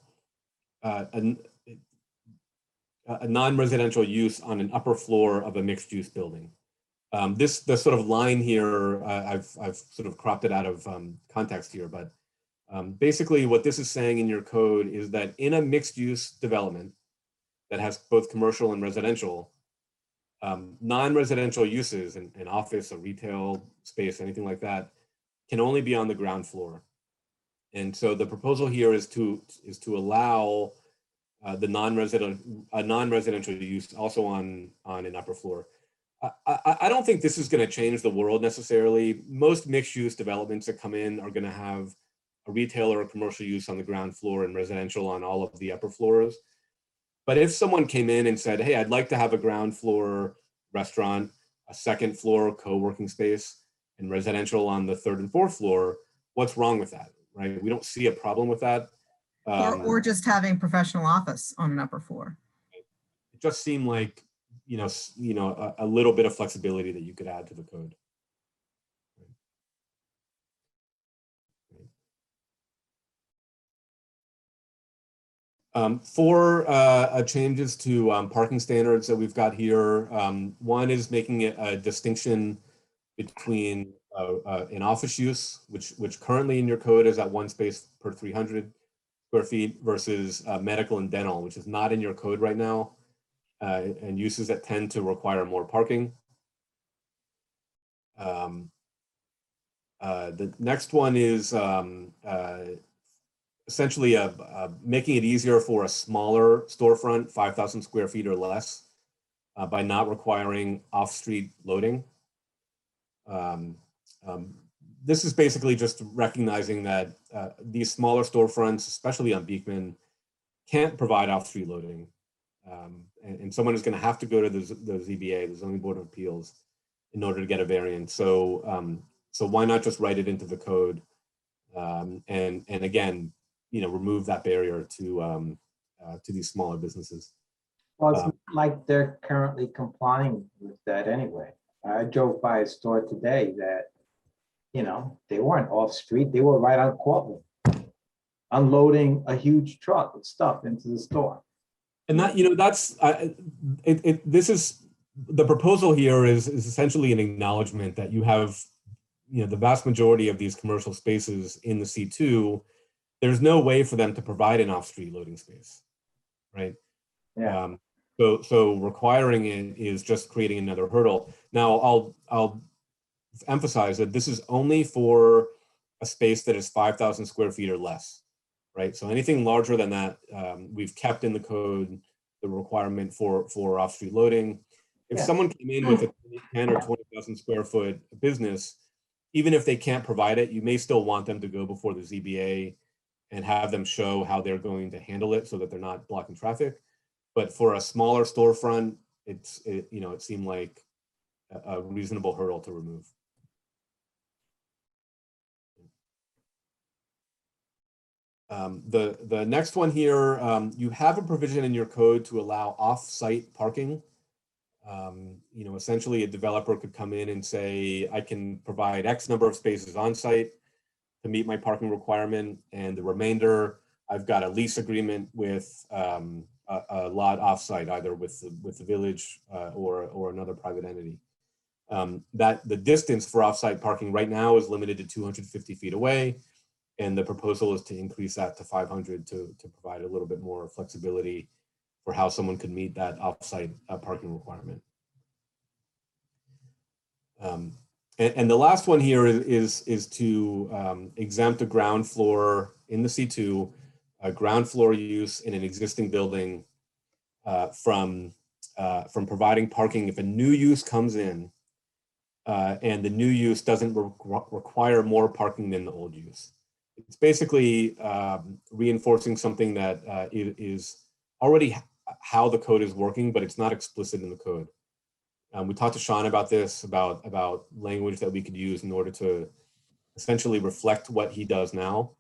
a non-residential use on an upper floor of a mixed-use building. The sort of line here, I've sort of cropped it out of context here, but basically what this is saying in your code is that in a mixed-use development that has both commercial and residential, non-residential uses, an office, a retail space, anything like that, can only be on the ground floor. And so the proposal here is to allow a non-residential use also on an upper floor. I don't think this is going to change the world necessarily. Most mixed-use developments that come in are going to have a retail or a commercial use on the ground floor and residential on all of the upper floors. But if someone came in and said, hey, I'd like to have a ground floor restaurant, a second floor co-working space, and residential on the third and fourth floor, what's wrong with that, right? We don't see a problem with that. Or just having professional office on an upper floor. It just seemed like, a little bit of flexibility that you could add to the code. Four changes to parking standards that we've got here. One is making it a distinction between an office use, which currently in your code is at one space per 300 square feet, versus medical and dental, which is not in your code right now, and uses that tend to require more parking. The next one is essentially making it easier for a smaller storefront, 5,000 square feet or less, by not requiring off-street loading. this is basically just recognizing that these smaller storefronts, especially on Beekman, can't provide off-street loading. And someone is going to have to go to the ZBA, the Zoning Board of Appeals, in order to get a variance. So, so why not just write it into the code, and again, remove that barrier to these smaller businesses. Well, it's not like they're currently complying with that anyway. I drove by a store today that, they weren't off street. They were right on Cortland, unloading a huge truck of stuff into the store. And that, that's, this is, the proposal here is essentially an acknowledgement that you have, the vast majority of these commercial spaces in the C2, there's no way for them to provide an off-street loading space, right? Yeah. So requiring it is just creating another hurdle. Now, I'll emphasize that this is only for a space that is 5,000 square feet or less, right? So anything larger than that, we've kept in the code the requirement for off-street loading. If someone came in with a 10 or 20,000 square foot business, even if they can't provide it, you may still want them to go before the ZBA and have them show how they're going to handle it so that they're not blocking traffic. But for a smaller storefront, it seemed like a reasonable hurdle to remove. The next one here, you have a provision in your code to allow off-site parking. Essentially a developer could come in and say, I can provide X number of spaces on site to meet my parking requirement, and the remainder, I've got a lease agreement with a lot off-site, either with the village or another private entity. That the distance for off-site parking right now is limited to 250 feet away, and the proposal is to increase that to 500 to provide a little bit more flexibility for how someone could meet that off-site parking requirement. And the last one here is to exempt a ground floor in the C2, a ground floor use in an existing building from providing parking if a new use comes in and the new use doesn't require more parking than the old use. It's basically reinforcing something that is already how the code is working, but it's not explicit in the code. We talked to Sean about this, about language that we could use in order to essentially reflect what he does now,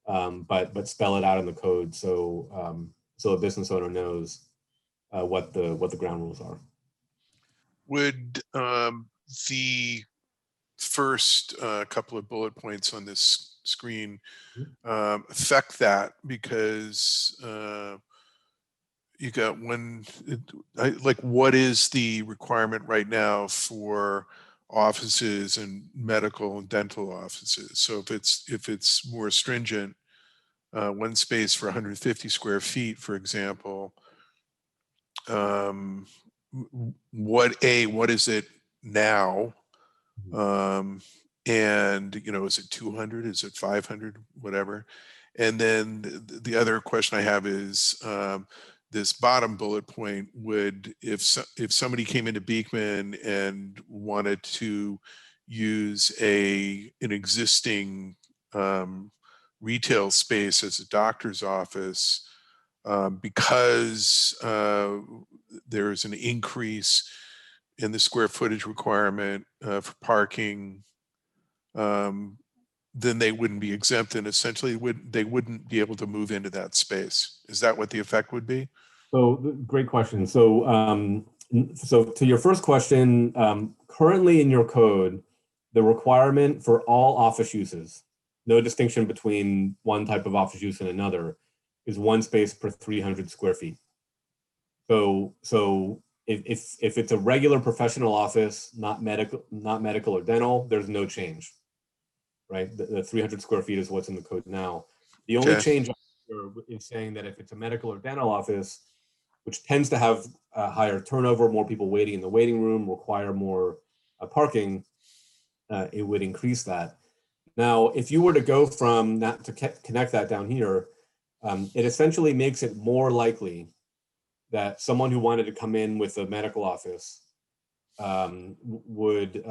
but spell it out in the code so a business owner knows what the ground rules are. Would the first couple of bullet points on this screen affect that? Because you got one, like, what is the requirement right now for offices and medical and dental offices? So if it's more stringent, one space for 150 square feet, for example, what is it now? And is it 200? Is it 500? Whatever. And then the other question I have is this bottom bullet point would, if somebody came into Beekman and wanted to use an existing retail space as a doctor's office, because there's an increase in the square footage requirement for parking, then they wouldn't be exempt, and essentially they wouldn't be able to move into that space. Is that what the effect would be? So great question. So so to your first question, currently in your code, the requirement for all office uses, no distinction between one type of office use and another, is one space per 300 square feet. So if it's a regular professional office, not medical or dental, there's no change, right? The 300 square feet is what's in the code now. The only change is saying that if it's a medical or dental office, which tends to have a higher turnover, more people waiting in the waiting room, require more parking, it would increase that. Now, if you were to go from that to connect that down here, it essentially makes it more likely that someone who wanted to come in with a medical office would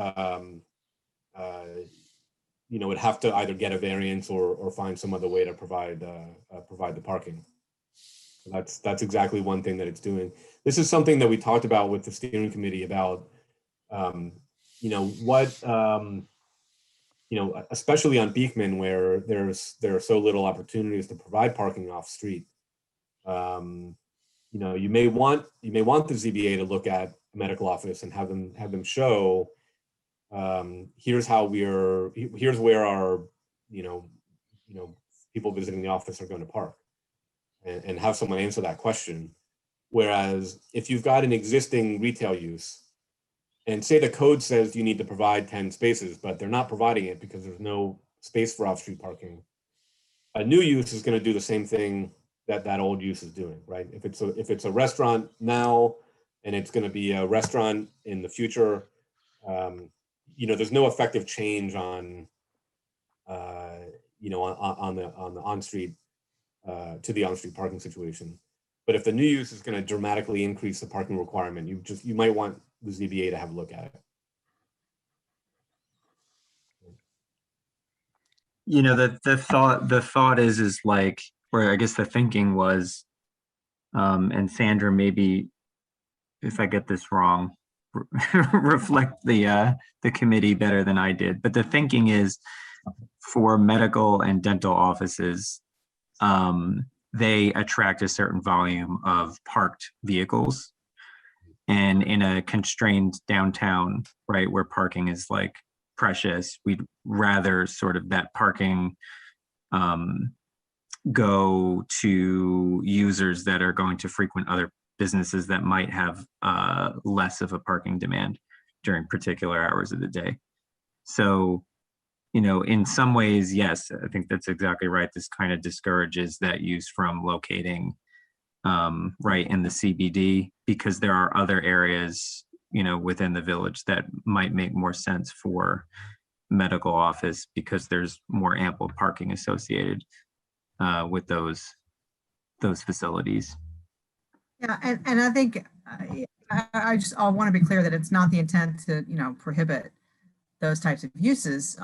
would have to either get a variance or find some other way to provide the parking. So that's exactly one thing that it's doing. This is something that we talked about with the steering committee about, especially on Beekman, where there are so little opportunities to provide parking off street. You may want the ZBA to look at a medical office and have them show, here's where our people visiting the office are going to park, and have someone answer that question. Whereas if you've got an existing retail use, and say the code says you need to provide 10 spaces, but they're not providing it because there's no space for off-street parking, a new use is going to do the same thing that old use is doing, right? If it's a restaurant now and it's going to be a restaurant in the future, there's no effective change on the on-street to the on-street parking situation. But if the new use is going to dramatically increase the parking requirement, you might want the ZBA to have a look at it. The thought is like, or I guess the thinking was, and Sandra, maybe if I get this wrong, reflect the committee better than I did. But the thinking is, for medical and dental offices, they attract a certain volume of parked vehicles. And in a constrained downtown, right, where parking is like precious, we'd rather sort of that parking go to users that are going to frequent other businesses that might have less of a parking demand during particular hours of the day. So, in some ways, yes, I think that's exactly right. This kind of discourages that use from locating right in the CBD, because there are other areas, within the village that might make more sense for medical office, because there's more ample parking associated with those facilities. Yeah, and I think I want to be clear that it's not the intent to, prohibit those types of uses.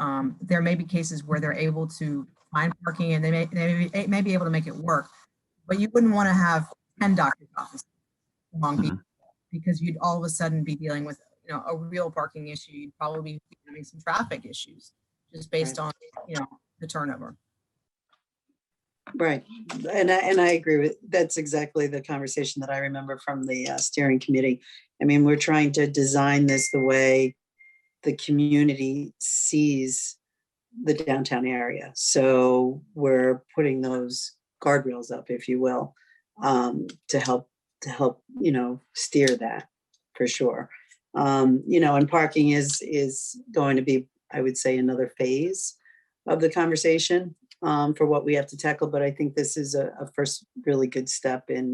There may be cases where they're able to find parking and they may be able to make it work, but you wouldn't want to have 10 doctor's offices in Long Beach, because you'd all of a sudden be dealing with, a real parking issue. You'd probably be having some traffic issues just based on, the turnover. Right. And I agree with, that's exactly the conversation that I remember from the steering committee. I mean, we're trying to design this the way the community sees the downtown area. So we're putting those guardrails up, if you will, to help, steer that for sure. And parking is going to be, I would say, another phase of the conversation for what we have to tackle. But I think this is a first really good step in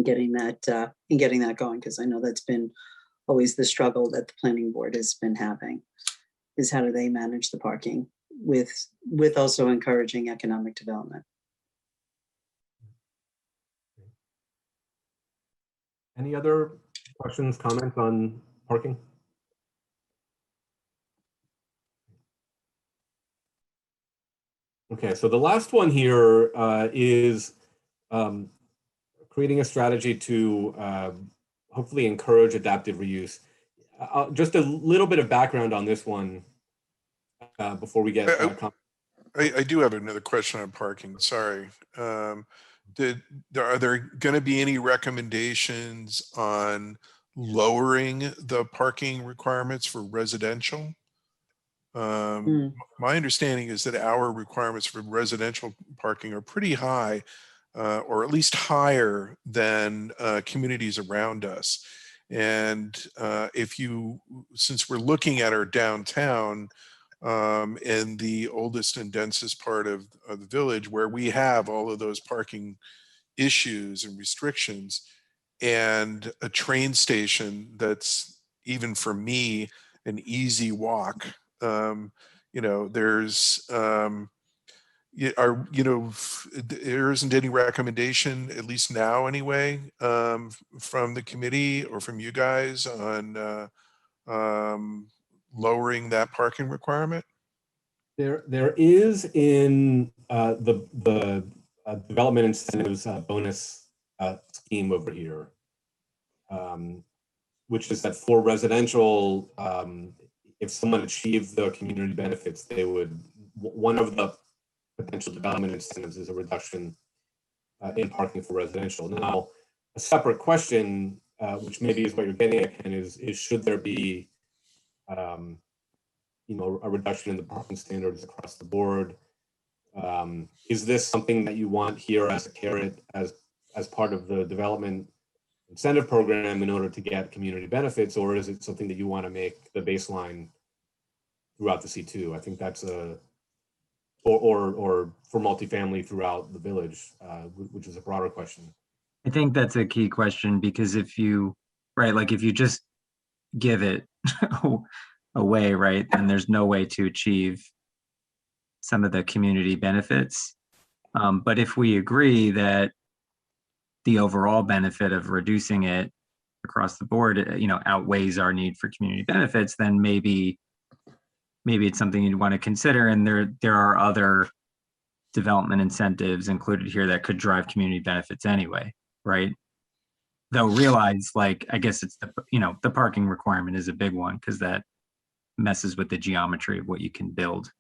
getting that going, because I know that's been always the struggle that the planning board has been having, is how do they manage the parking with also encouraging economic development. Any other questions, comments on parking? Okay, so the last one here is creating a strategy to hopefully encourage adaptive reuse. Just a little bit of background on this one before we get. I do have another question on parking. Sorry. Are there going to be any recommendations on lowering the parking requirements for residential? My understanding is that our requirements for residential parking are pretty high, or at least higher than communities around us. And since we're looking at our downtown in the oldest and densest part of the village, where we have all of those parking issues and restrictions, and a train station that's, even for me, an easy walk. There isn't any recommendation, at least now anyway, from the committee or from you guys on lowering that parking requirement? There is in the development incentives bonus scheme over here, which is that for residential, if someone achieved the community benefits, they would, one of the potential development incentives is a reduction in parking for residential. Now, a separate question, which maybe is what you're getting at, Ken, is should there be a reduction in the parking standards across the board? Is this something that you want here as a carrot, as part of the development incentive program in order to get community benefits, or is it something that you want to make the baseline throughout the C2? I think that's or for multifamily throughout the village, which is a broader question. I think that's a key question, because if you, right, like if you just give it away, right, then there's no way to achieve some of the community benefits. But if we agree that the overall benefit of reducing it across the board, outweighs our need for community benefits, then maybe it's something you'd want to consider. And there are other development incentives included here that could drive community benefits anyway, right? Though realize, like, I guess it's the parking requirement is a big one, because that messes with the geometry of what you can build.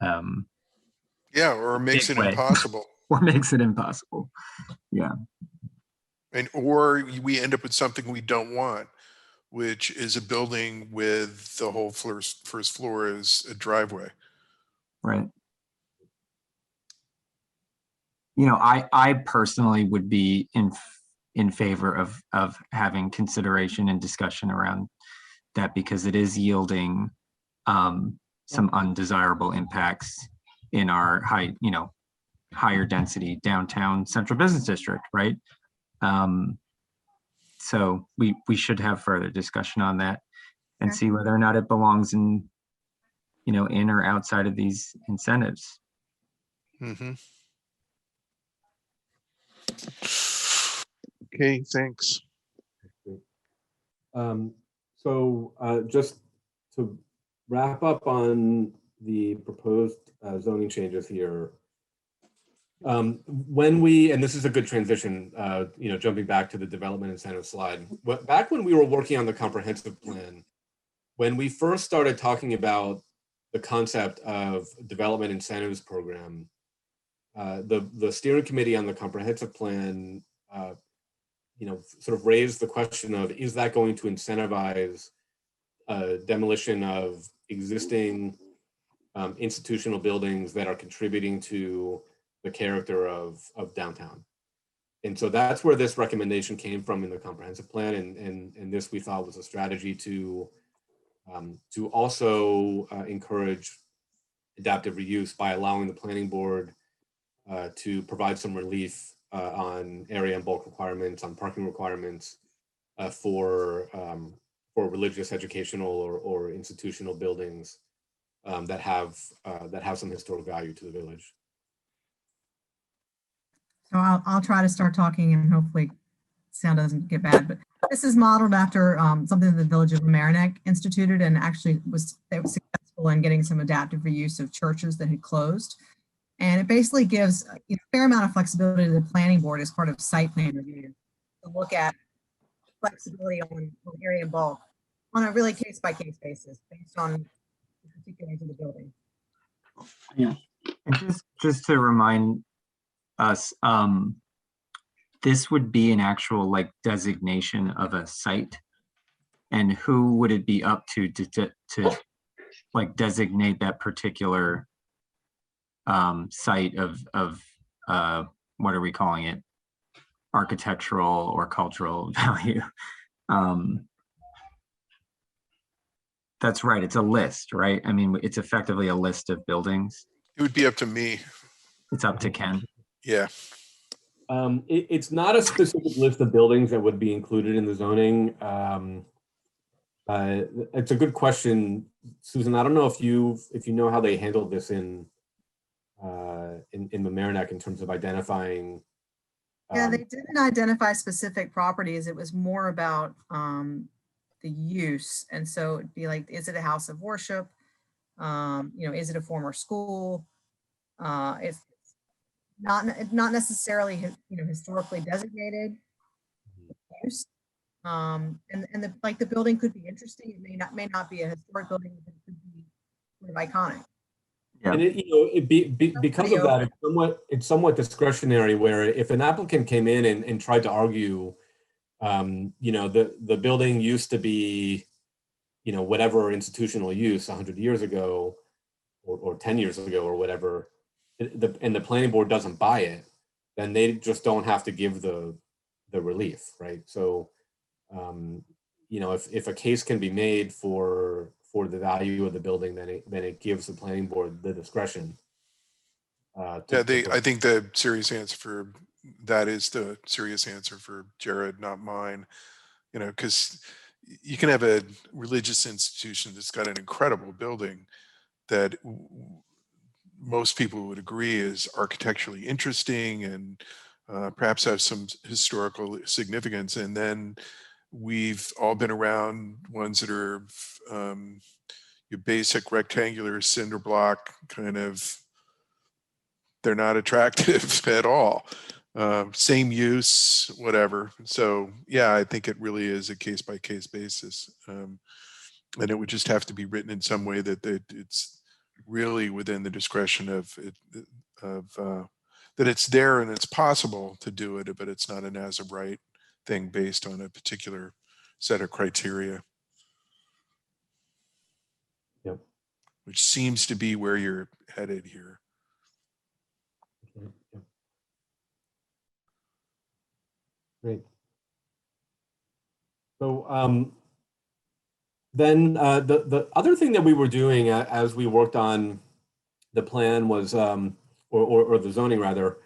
Yeah, or makes it impossible. Or makes it impossible. Yeah. Or we end up with something we don't want, which is a building with the whole first floor is a driveway. Right. I personally would be in favor of having consideration and discussion around that, because it is yielding some undesirable impacts in our higher density downtown central business district, right? So we should have further discussion on that and see whether or not it belongs in or outside of these incentives. Mm-hmm. Okay, thanks. So just to wrap up on the proposed zoning changes here, when we, and this is a good transition, jumping back to the development incentive slide, back when we were working on the comprehensive plan, when we first started talking about the concept of development incentives program, the steering committee on the comprehensive plan, sort of raised the question of, is that going to incentivize demolition of existing institutional buildings that are contributing to the character of downtown? And so that's where this recommendation came from in the comprehensive plan. And this we thought was a strategy to also encourage adaptive reuse by allowing the planning board to provide some relief on area and bulk requirements, on parking requirements for religious, educational, or institutional buildings that have some historic value to the village. So I'll try to start talking, and hopefully sound doesn't get bad, but this is modeled after something that the Village of Mamaroneck instituted, and actually was successful in getting some adaptive reuse of churches that had closed. And it basically gives a fair amount of flexibility to the planning board as part of site plan review to look at flexibility on area and bulk on a really case-by-case basis based on the particulars of the building. Yeah. And just to remind us, this would be an actual designation of a site, and who would it be up to designate that particular site of what are we calling it, architectural or cultural value? That's right, it's a list, right? I mean, it's effectively a list of buildings. It would be up to me. It's up to Ken. Yeah. It's not a specific list of buildings that would be included in the zoning. It's a good question, Susan. I don't know if you know how they handled this in Mamaroneck in terms of identifying. Yeah, they didn't identify specific properties. It was more about the use. And so it'd be like, is it a house of worship? Is it a former school? It's not necessarily, historically designated use. And the building could be interesting. It may not be a historic building, but it could be sort of iconic. Yeah. And because of that, it's somewhat discretionary, where if an applicant came in and tried to argue, the building used to be, whatever institutional use 100 years ago or 10 years ago or whatever, and the planning board doesn't buy it, then they just don't have to give the relief, right? So, if a case can be made for the value of the building, then it gives the planning board the discretion. I think the serious answer for that is the serious answer for Jared, not mine. Because you can have a religious institution that's got an incredible building that most people would agree is architecturally interesting and perhaps have some historical significance. And then we've all been around ones that are your basic rectangular cinder block kind of, they're not attractive at all. Same use, whatever. So yeah, I think it really is a case by case basis. And it would just have to be written in some way that it's really within the discretion of that it's there and it's possible to do it, but it's not an as of right thing based on a particular set of criteria. Yep. Which seems to be where you're headed here. Yep. Great. So then the other thing that we were doing as we worked on the plan was, or the zoning rather,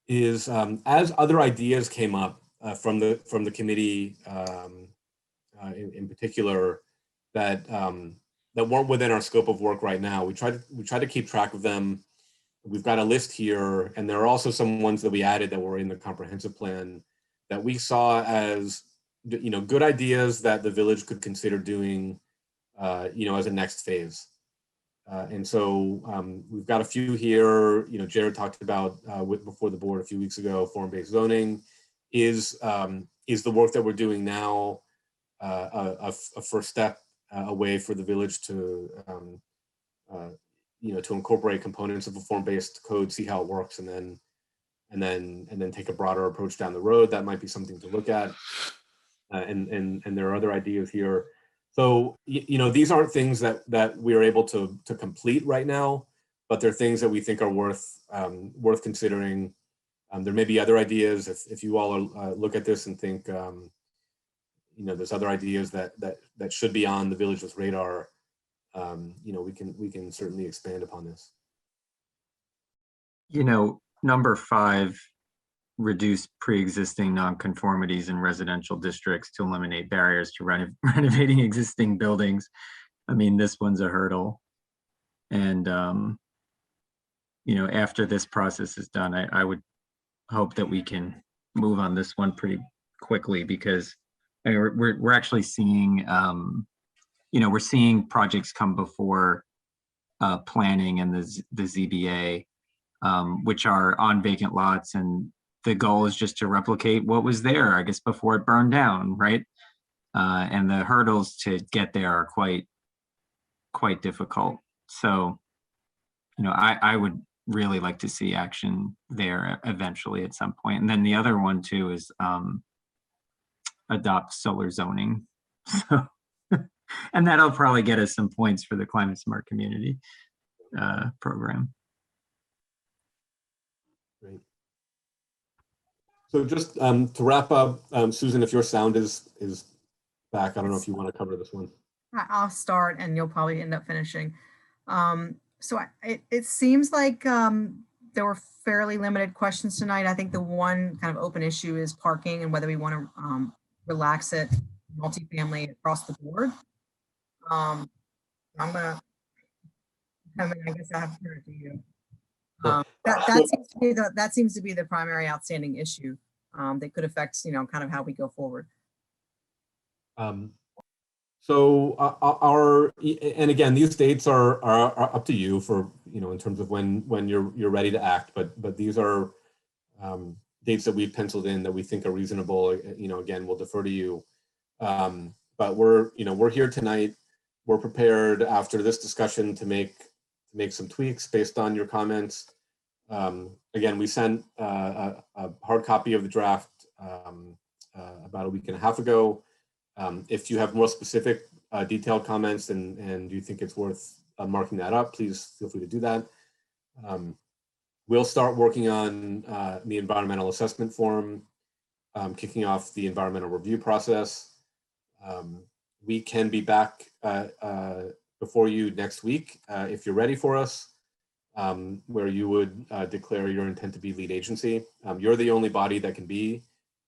is as other ideas came up from the committee, in particular, that weren't within our scope of work right now, we try to keep track of them. We've got a list here, and there are also some ones that we added that were in the comprehensive plan that we saw as good ideas that the village could consider doing, as a next phase. And so we've got a few here. Jared talked about before the board a few weeks ago. Form-based zoning is the work that we're doing now, a first step away for the village to to incorporate components of a form-based code, see how it works, and then take a broader approach down the road. That might be something to look at. And there are other ideas here. So, these aren't things that we are able to complete right now, but they're things that we think are worth considering. There may be other ideas if you all look at this and think, there's other ideas that should be on the village's radar. We can certainly expand upon this. Number 5, reduce pre-existing nonconformities in residential districts to eliminate barriers to renovating existing buildings. I mean, this one's a hurdle. And, after this process is done, I would hope that we can move on this one pretty quickly, because we're actually seeing, we're seeing projects come before planning and the ZBA, which are on vacant lots, and the goal is just to replicate what was there, I guess, before it burned down, right? And the hurdles to get there are quite difficult. So, I would really like to see action there eventually at some point. And then the other one too is adopt solar zoning. So, and that'll probably get us some points for the Climate Smart Community program. Great. So just to wrap up, Susan, if your sound is back, I don't know if you want to cover this one. I'll start and you'll probably end up finishing. It seems like there were fairly limited questions tonight. I think the one kind of open issue is parking and whether we want to relax it multifamily across the board. I guess I have to turn it to you. That seems to be the primary outstanding issue that could affect, kind of how we go forward. So and again, these dates are up to you for, in terms of when you're ready to act, but these are dates that we've penciled in that we think are reasonable. Again, we'll defer to you. But we're here tonight. We're prepared after this discussion to make some tweaks based on your comments. Again, we sent a hard copy of the draft about a week and a half ago. If you have more specific detailed comments and you think it's worth marking that up, please feel free to do that. We'll start working on the environmental assessment form, kicking off the environmental review process. We can be back before you next week if you're ready for us, where you would declare your intent to be lead agency. You're the only body that can be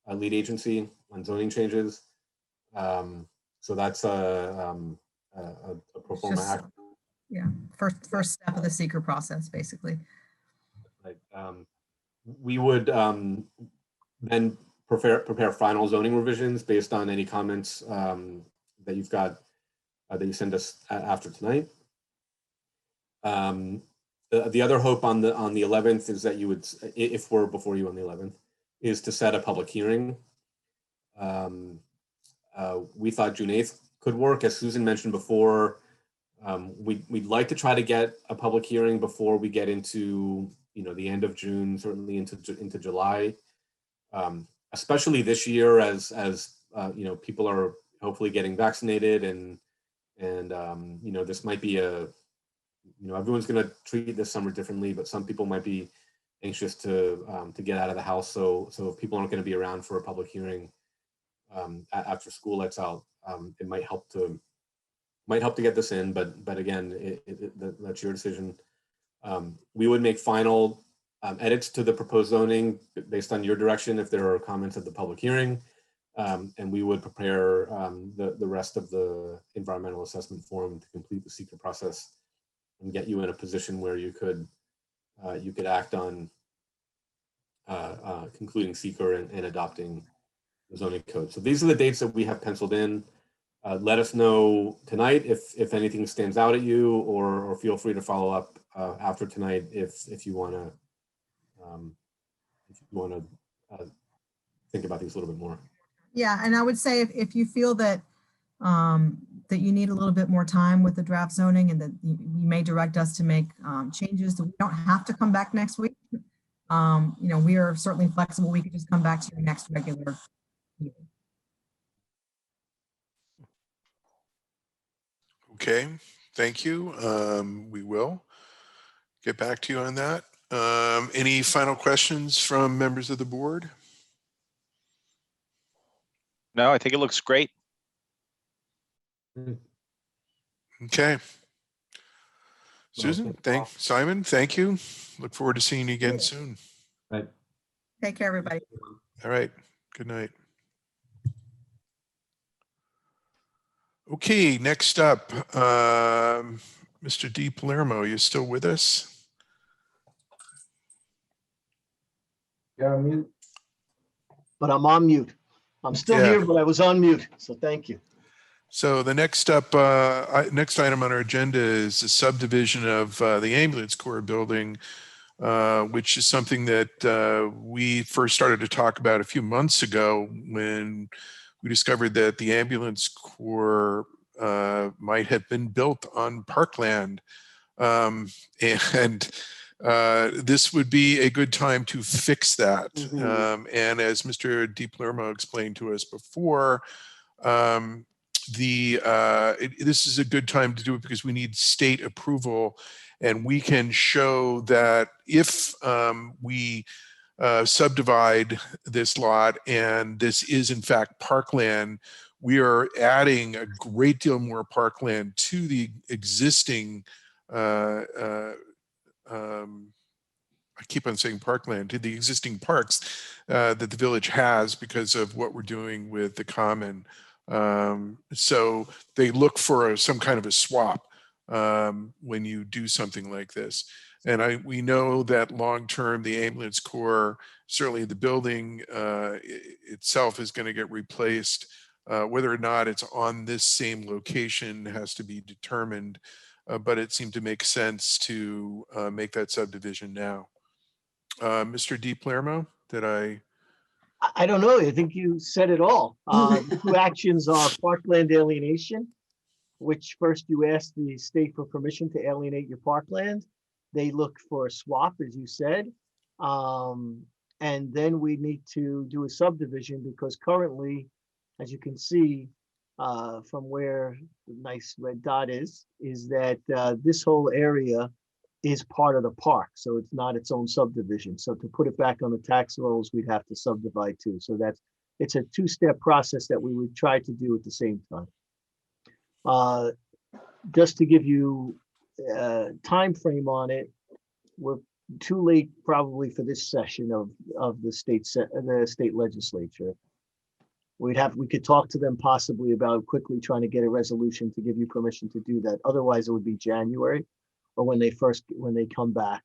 a lead agency on zoning changes. So that's a pro forma act. Yeah, first step of the seeker process, basically. Right. We would then prepare final zoning revisions based on any comments that you've got that you send us after tonight. The other hope on the 11th is that you would, if we're before you on the 11th, is to set a public hearing. We thought June 8th could work. As Susan mentioned before, we'd like to try to get a public hearing before we get into the end of June, certainly into July, especially this year as people are hopefully getting vaccinated and this might be everyone's going to treat this summer differently, but some people might be anxious to get out of the house. So if people aren't going to be around for a public hearing after school lets out, it might help to get this in. But again, that's your decision. We would make final edits to the proposed zoning based on your direction if there are comments at the public hearing, and we would prepare the rest of the environmental assessment form to complete the seeker process and get you in a position where you could act on concluding seeker and adopting the zoning code. So these are the dates that we have penciled in. Let us know tonight if anything stands out at you, or feel free to follow up after tonight if you want to think about these a little bit more. Yeah, and I would say if you feel that that you need a little bit more time with the draft zoning and that you may direct us to make changes, that we don't have to come back next week. We are certainly flexible. We could just come back to your next regular meeting. Okay, thank you. We will get back to you on that. Any final questions from members of the board? No, I think it looks great. Okay. Susan, Simon, thank you. Look forward to seeing you again soon. Right. Take care, everybody. All right. Good night. Okay, next up, Mr. D. Palermo, you still with us? You're on mute. But I'm on mute. I'm still here, but I was on mute. So thank you. So the next up, next item on our agenda is the subdivision of the ambulance corps building, which is something that we first started to talk about a few months ago when we discovered that the ambulance corps might have been built on parkland. And this would be a good time to fix that. Mm-hmm. And as Mr. Di Palermo explained to us before, this is a good time to do it because we need state approval, and we can show that if we subdivide this lot and this is in fact parkland, we are adding a great deal more parkland to the existing I keep on saying parkland, to the existing parks that the village has because of what we're doing with the common. So they look for some kind of a swap when you do something like this. And we know that long-term, the ambulance corps, certainly the building itself is going to get replaced. Whether or not it's on this same location has to be determined, but it seemed to make sense to make that subdivision now. Mr. Di Palermo, did I don't know. I think you said it all. The two actions are parkland alienation, which first you ask the state for permission to alienate your parkland. They look for a swap, as you said. And then we need to do a subdivision because currently, as you can see from where the nice red dot is that this whole area is part of the park. So it's not its own subdivision. So to put it back on the tax rolls, we'd have to subdivide too. So it's a two-step process that we would try to do at the same time. Just to give you a time frame on it, we're too late probably for this session of the state legislature. We could talk to them possibly about quickly trying to get a resolution to give you permission to do that. Otherwise, it would be January or when they come back.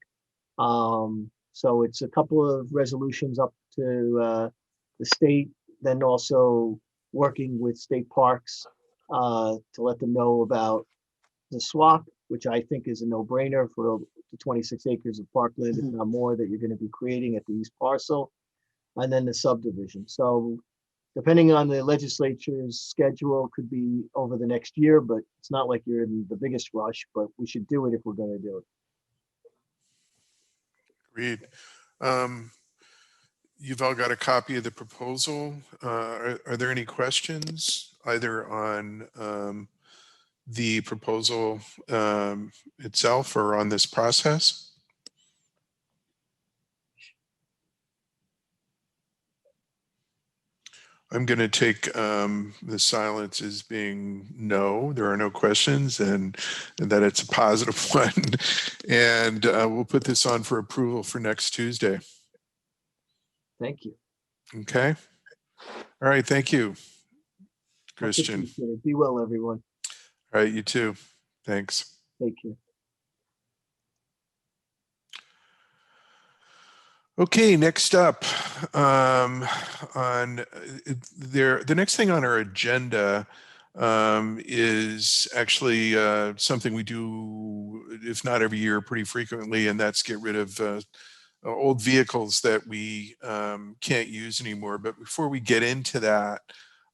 So it's a couple of resolutions up to the state, then also working with state parks to let them know about the swap, which I think is a no-brainer for the 26 acres of parkland, if not more, that you're going to be creating at the east parcel, and then the subdivision. So depending on the legislature's schedule, could be over the next year, but it's not like you're in the biggest rush, but we should do it if we're going to do it. Agreed. You've all got a copy of the proposal. Are there any questions either on the proposal itself or on this process? I'm going to take the silence as being no, there are no questions, and that it's a positive one. And we'll put this on for approval for next Tuesday. Thank you. Okay. All right. Thank you, Christian. Be well, everyone. All right. You too. Thanks. Thank you. Okay, next up the next thing on our agenda is actually something we do, if not every year, pretty frequently, and that's get rid of old vehicles that we can't use anymore. But before we get into that,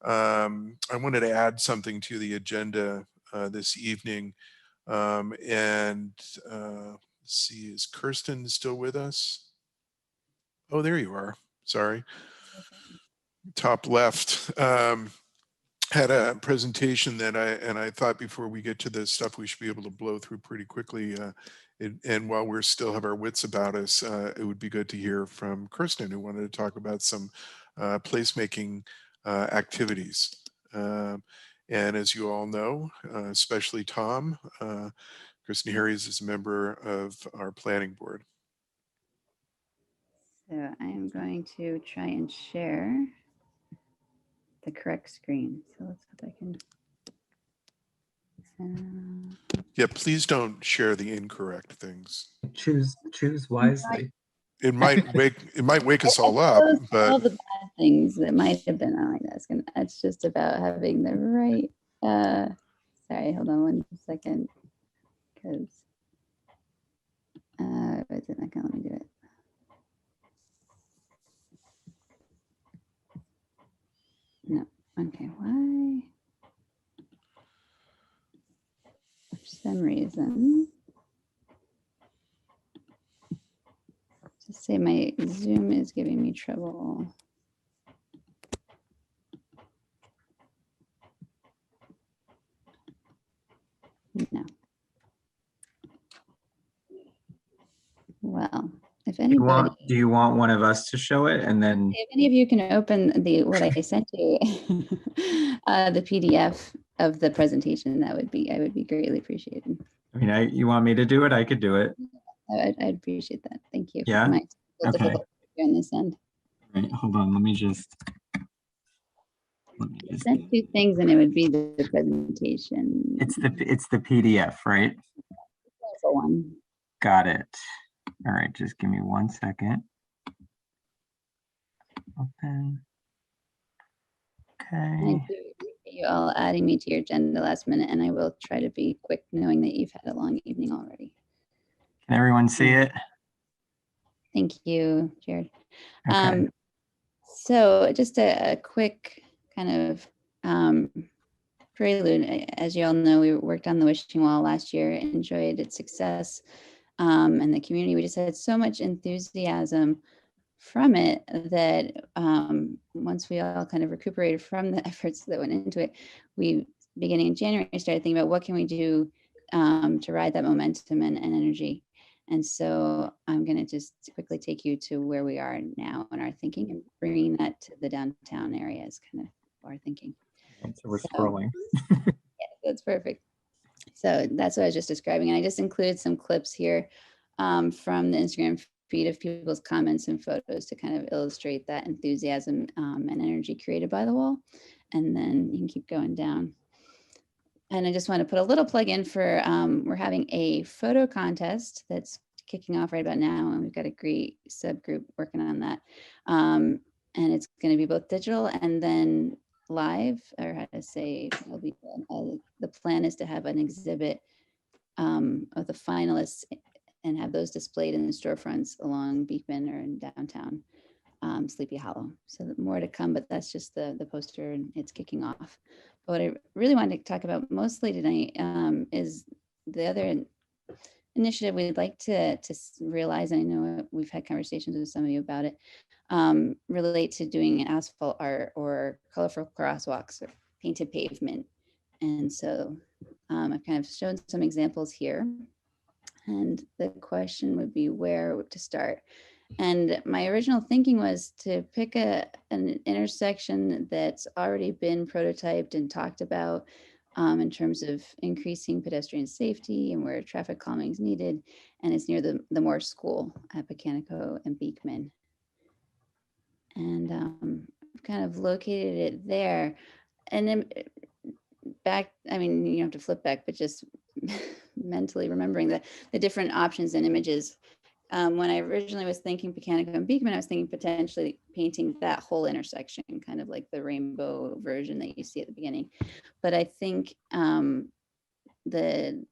I wanted to add something to the agenda this evening. Let's see, is Kirsten still with us? Oh, there you are. Sorry. Top left. Had a presentation that I thought before we get to this stuff, we should be able to blow through pretty quickly. And while we're still have our wits about us, it would be good to hear from Kirsten, who wanted to talk about some placemaking activities. And as you all know, especially Tom, Kirsten Harries is a member of our planning board. So I am going to try and share the correct screen. So let's hope I can. Yeah, please don't share the incorrect things. Choose wisely. It might wake us all up, but all the bad things that might have been on my desk, and that's just about having the right. Sorry, hold on 1 second, because is it not gonna let me do it? No. Okay. Why? For some reason, just say my Zoom is giving me trouble. No. Well, if anybody, Do you want one of us to show it, and then if any of you can open what I sent you, the PDF of the presentation, I would be greatly appreciated. I mean, you want me to do it? I could do it. I'd appreciate that. Thank you. Yeah? Okay. On this end. Right, hold on. Let me just. I sent two things, and it would be the presentation. It's the PDF, right? That's the one. Got it. All right, just give me 1 second. Open. I do appreciate you all adding me to your agenda last minute, and I will try to be quick, knowing that you've had a long evening already. Can everyone see it? Thank you, Jared. Okay. So just a quick kind of prelude. As you all know, we worked on the wishing well last year, enjoyed its success, and the community. We just had so much enthusiasm from it that once we all kind of recuperated from the efforts that went into it, we, beginning in January, started thinking about what can we do to ride that momentum and energy. And so I'm going to just quickly take you to where we are now in our thinking, and bringing that to the downtown area is kind of our thinking. So we're scrolling. Yeah, that's perfect. So that's what I was just describing. And I just included some clips here from the Instagram feed of people's comments and photos to kind of illustrate that enthusiasm and energy created by the wall. And then you can keep going down. And I just want to put a little plug in for, we're having a photo contest that's kicking off right about now. And we've got a great subgroup working on that. And it's going to be both digital and then live, or how to say, it'll be, the plan is to have an exhibit of the finalists and have those displayed in the storefronts along Beekman or in downtown Sleepy Hollow. So more to come, but that's just the poster, and it's kicking off. But what I really wanted to talk about mostly tonight is the other initiative we'd like to realize, and I know we've had conversations with some of you about it, relate to doing asphalt art or colorful crosswalks or painted pavement. And so I've kind of shown some examples here. And the question would be where to start. And my original thinking was to pick an intersection that's already been prototyped and talked about in terms of increasing pedestrian safety and where traffic calming is needed. And it's near the Morse School at Pecanico and Beekman. And I've kind of located it there. And then back, I mean, you don't have to flip back, but just mentally remembering the different options and images. When I originally was thinking Pecanico and Beekman, I was thinking potentially painting that whole intersection, kind of like the rainbow version that you see at the beginning. But I think the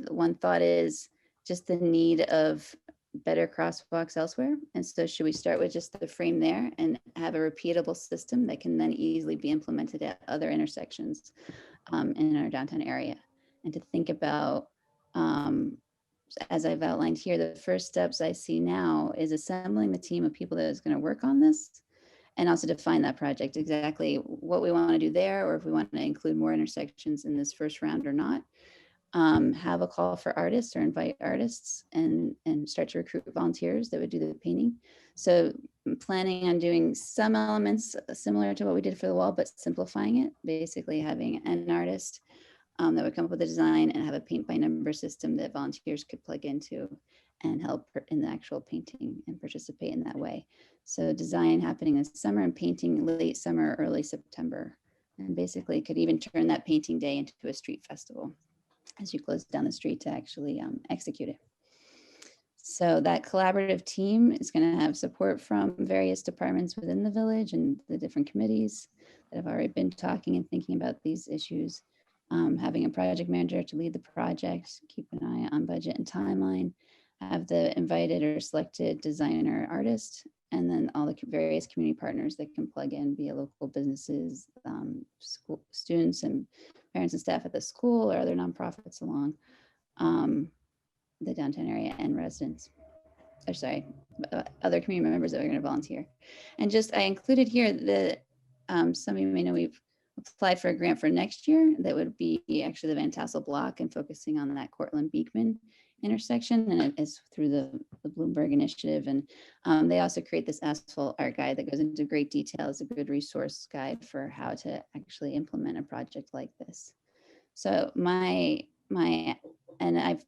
one thought is just the need of better crosswalks elsewhere. And so should we start with just the frame there and have a repeatable system that can then easily be implemented at other intersections in our downtown area? And to think about, as I've outlined here, the first steps I see now is assembling the team of people that is going to work on this, and also define that project, exactly what we want to do there, or if we want to include more intersections in this first round or not. Have a call for artists or invite artists and start to recruit volunteers that would do the painting. So I'm planning on doing some elements similar to what we did for the wall, but simplifying it, basically having an artist that would come up with a design and have a paint by number system that volunteers could plug into and help in the actual painting and participate in that way. So design happening this summer and painting late summer, early September. And basically could even turn that painting day into a street festival as you close down the street to actually execute it. So that collaborative team is going to have support from various departments within the village and the different committees that have already been talking and thinking about these issues. Having a project manager to lead the project, keep an eye on budget and timeline, have the invited or selected designer artist, and then all the various community partners that can plug in via local businesses, school students and parents and staff at the school or other nonprofits along the downtown area, and residents, or sorry, other community members that are going to volunteer. And just, I included here that some of you may know we've applied for a grant for next year that would be actually the Van Tassel block and focusing on that Cortland Beekman intersection, and it is through the Bloomberg initiative. And they also create this asphalt art guide that goes into great detail as a good resource guide for how to actually implement a project like this. So and I've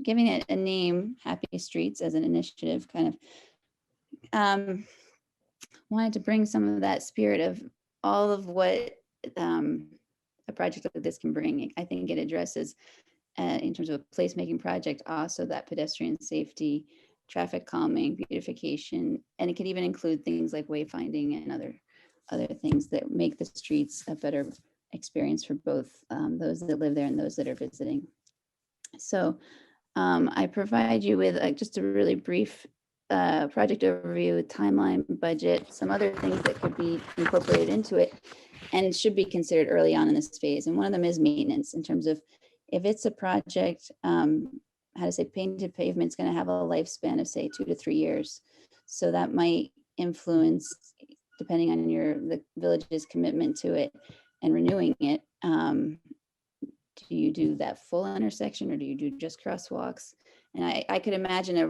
given it a name, Happy Streets, as an initiative, kind of wanted to bring some of that spirit of all of what a project like this can bring. I think it addresses, in terms of a placemaking project, also that pedestrian safety, traffic calming, beautification, and it could even include things like wayfinding and other things that make the streets a better experience for both those that live there and those that are visiting. So I provide you with just a really brief project overview, timeline, budget, some other things that could be incorporated into it and should be considered early on in this phase. And one of them is maintenance, in terms of if it's a project, how to say, painted pavement's going to have a lifespan of say 2 to 3 years. So that might influence, depending on the village's commitment to it and renewing it. Do you do that full intersection or do you do just crosswalks? And I could imagine a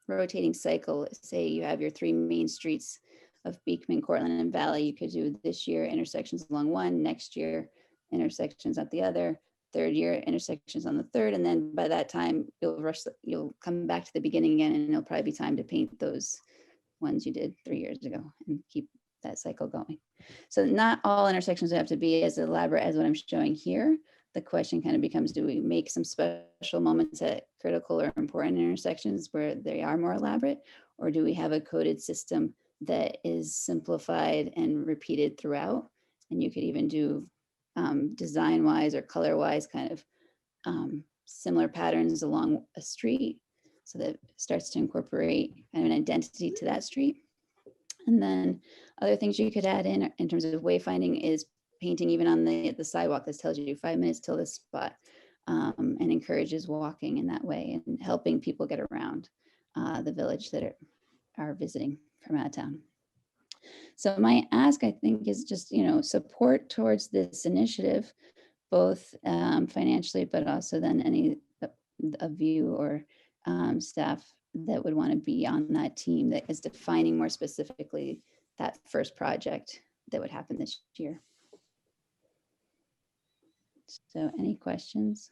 rotating cycle. Say you have your 3 main streets of Beekman, Cortland, and Valley. You could do this year intersections along one, next year intersections at the other, third year intersections on the third, and then by that time you'll come back to the beginning again, and it'll probably be time to paint those ones you did 3 years ago and keep that cycle going. So not all intersections have to be as elaborate as what I'm showing here. The question kind of becomes, do we make some special moments at critical or important intersections where they are more elaborate, or do we have a coded system that is simplified and repeated throughout? And you could even do design-wise or color-wise kind of similar patterns along a street, so that it starts to incorporate kind of an identity to that street. And then other things you could add in terms of wayfinding is painting even on the sidewalk that tells you 5 minutes till this spot, and encourages walking in that way and helping people get around the village that are visiting from out of town. So my ask, I think, is just, support towards this initiative, both financially, but also then any of you or staff that would want to be on that team that is defining more specifically that first project that would happen this year. So any questions?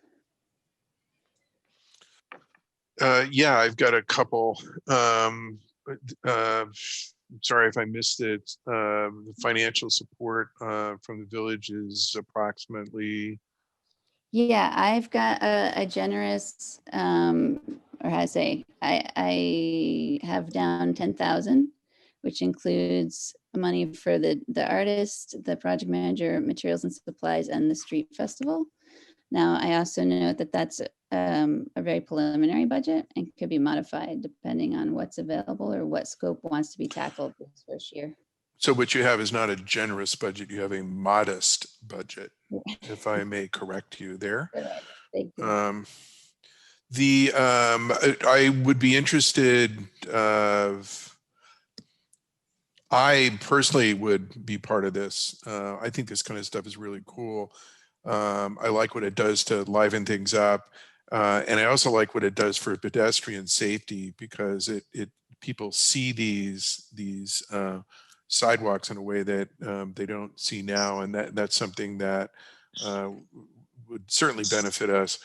Yeah, I've got a couple. Sorry if I missed it. The financial support from the village is approximately. Yeah, I've got a generous, or how to say, I have down 10,000, which includes money for the artist, the project manager, materials and supplies, and the street festival. Now, I also note that that's a very preliminary budget and could be modified depending on what's available or what scope wants to be tackled this first year. So what you have is not a generous budget, you have a modest budget, if I may correct you there. Thank you. I would be interested I personally would be part of this. I think this kind of stuff is really cool. I like what it does to liven things up. And I also like what it does for pedestrian safety, because people see these sidewalks in a way that they don't see now. And that's something that would certainly benefit us.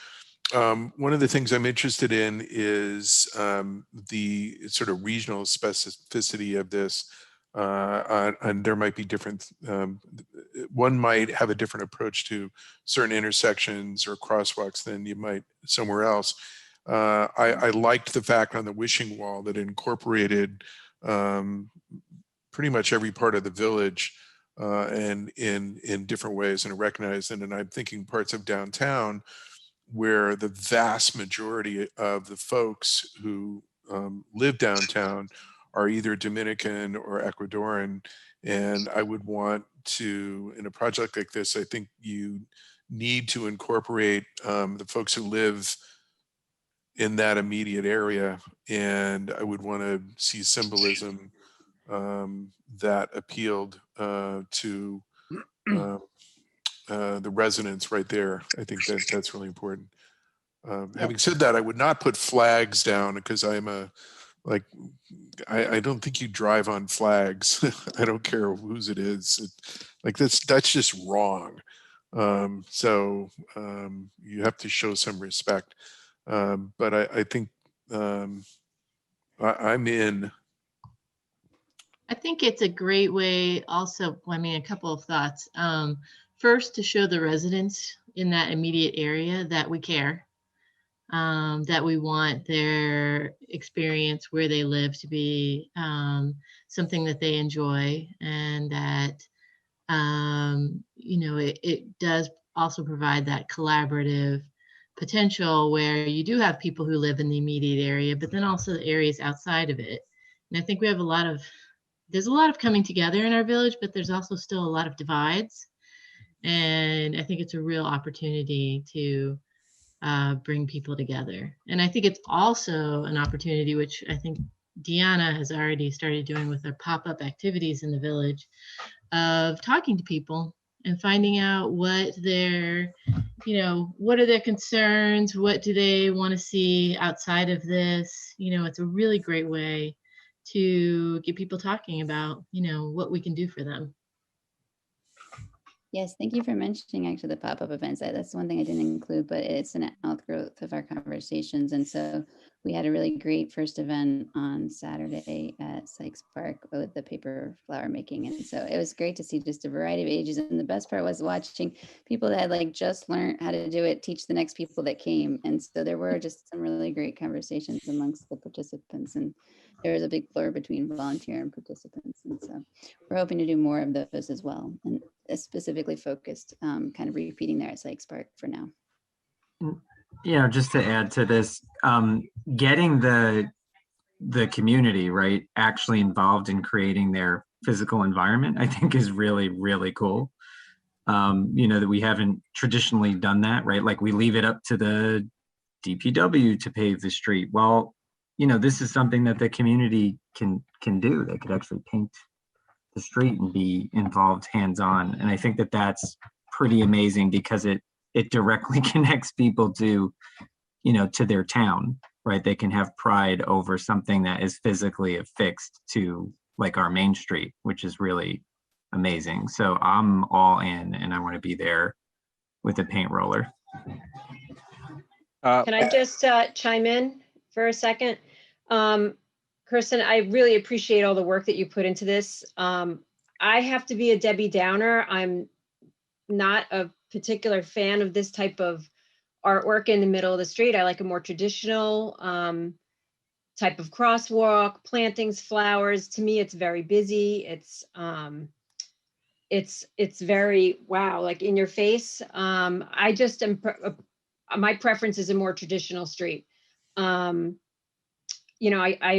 One of the things I'm interested in is the sort of regional specificity of this. And there might be different, one might have a different approach to certain intersections or crosswalks than you might somewhere else. I liked the fact on the wishing wall that it incorporated pretty much every part of the village and in different ways, and recognized it. And I'm thinking parts of downtown where the vast majority of the folks who live downtown are either Dominican or Ecuadorian. And I would want to, in a project like this, I think you need to incorporate the folks who live in that immediate area. And I would want to see symbolism that appealed to the residents right there. I think that's really important. Having said that, I would not put flags down, because I'm I don't think you drive on flags. I don't care whose it is. That's just wrong. So you have to show some respect. But I think I'm in. I think it's a great way also, a couple of thoughts. First, to show the residents in that immediate area that we care. that we want their experience where they live to be something that they enjoy, and that it does also provide that collaborative potential where you do have people who live in the immediate area, but then also the areas outside of it. And I think we have there's a lot of coming together in our village, but there's also still a lot of divides. And I think it's a real opportunity to bring people together. And I think it's also an opportunity, which I think Deanna has already started doing with her pop-up activities in the village, of talking to people and finding out what what are their concerns, what do they want to see outside of this. It's a really great way to get people talking about, what we can do for them. Yes, thank you for mentioning actually the pop-up events. That's one thing I didn't include, but it's an outgrowth of our conversations. And so we had a really great first event on Saturday at Sykes Park with the paper flower making. And so it was great to see just a variety of ages. And the best part was watching people that had just learned how to do it, teach the next people that came. And so there were just some really great conversations amongst the participants. And there was a big blur between volunteer and participants. And so we're hoping to do more of those as well. And specifically focused, kind of repeating there at Sykes Park for now. Just to add to this, getting the community, right, actually involved in creating their physical environment, I think is really, really cool. That we haven't traditionally done that, right? Like we leave it up to the DPW to pave the street. Well, this is something that the community can do. They could actually paint the street and be involved hands-on. And I think that that's pretty amazing because it directly connects people to, to their town, right? They can have pride over something that is physically affixed to our main street, which is really amazing. So I'm all in and I want to be there with a paint roller. Can I just chime in for a second? Kirsten, I really appreciate all the work that you put into this. I have to be a Debbie Downer. I'm not a particular fan of this type of artwork in the middle of the street. I like a more traditional type of crosswalk, plantings, flowers. To me, it's very busy. It's very, wow, like in your face. I just am, my preference is a more traditional street. I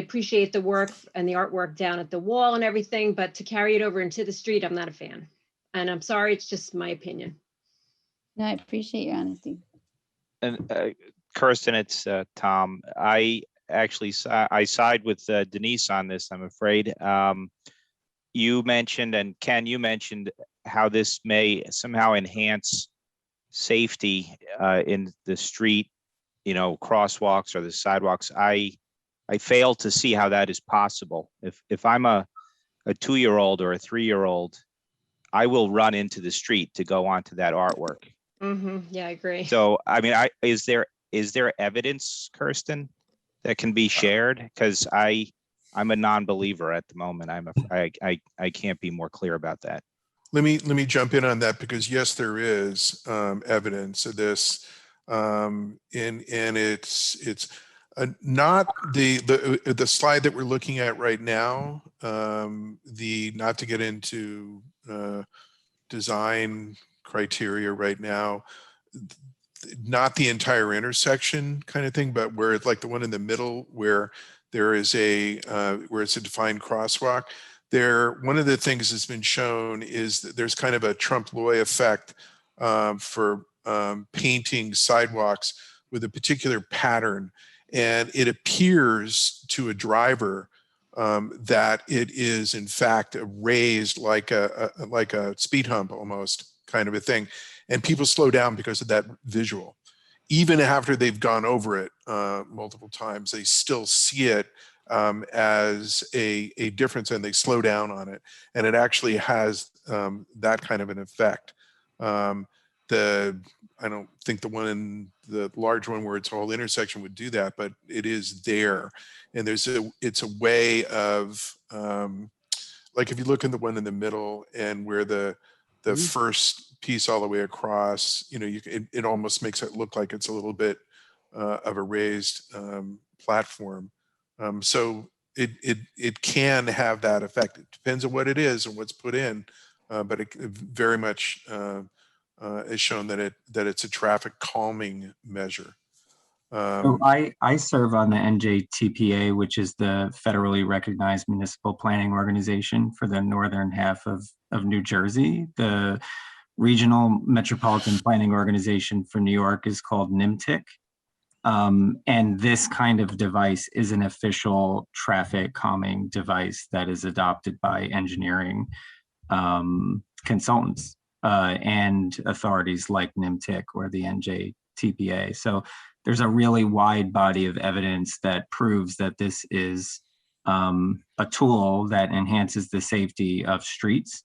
appreciate the work and the artwork down at the wall and everything, but to carry it over into the street, I'm not a fan. And I'm sorry, it's just my opinion. No, I appreciate your honesty. And Kirsten, it's Tom. I side with Denise on this, I'm afraid. You mentioned, and Ken, you mentioned how this may somehow enhance safety in the street, crosswalks or the sidewalks. I fail to see how that is possible. If I'm a 2-year-old or a 3-year-old, I will run into the street to go onto that artwork. Mm-hmm. Yeah, I agree. So, I mean, is there evidence, Kirsten, that can be shared? Because I'm a non-believer at the moment. I can't be more clear about that. Let me jump in on that because yes, there is evidence of this, and it's not the slide that we're looking at right now. Not to get into design criteria right now, not the entire intersection kind of thing, but where it's like the one in the middle where there is where it's a defined crosswalk. One of the things that's been shown is that there's kind of a Trompe-l'oeil effect for painting sidewalks with a particular pattern. And it appears to a driver that it is in fact raised like a speed hump almost kind of a thing. And people slow down because of that visual. Even after they've gone over it multiple times, they still see it as a difference and they slow down on it. And it actually has that kind of an effect. I don't think the large one where it's a whole intersection would do that, but it is there. And it's a way of, like if you look in the one in the middle and where the first piece all the way across, it almost makes it look like it's a little bit of a raised platform. So it can have that effect. It depends on what it is and what's put in, but it very much is shown that it's a traffic calming measure. So I serve on the NJTPA, which is the federally recognized municipal planning organization for the northern half of New Jersey. The regional metropolitan planning organization for New York is called NMTIC. And this kind of device is an official traffic calming device that is adopted by engineering consultants and authorities like NMTIC or the NJTPA. So there's a really wide body of evidence that proves that this is a tool that enhances the safety of streets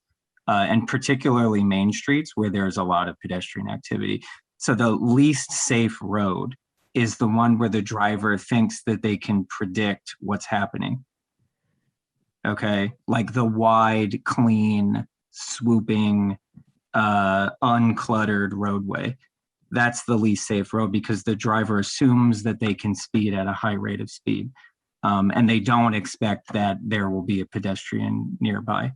and particularly main streets where there's a lot of pedestrian activity. So the least safe road is the one where the driver thinks that they can predict what's happening. Okay, like the wide, clean, swooping, uncluttered roadway. That's the least safe road because the driver assumes that they can speed at a high rate of speed. And they don't expect that there will be a pedestrian nearby.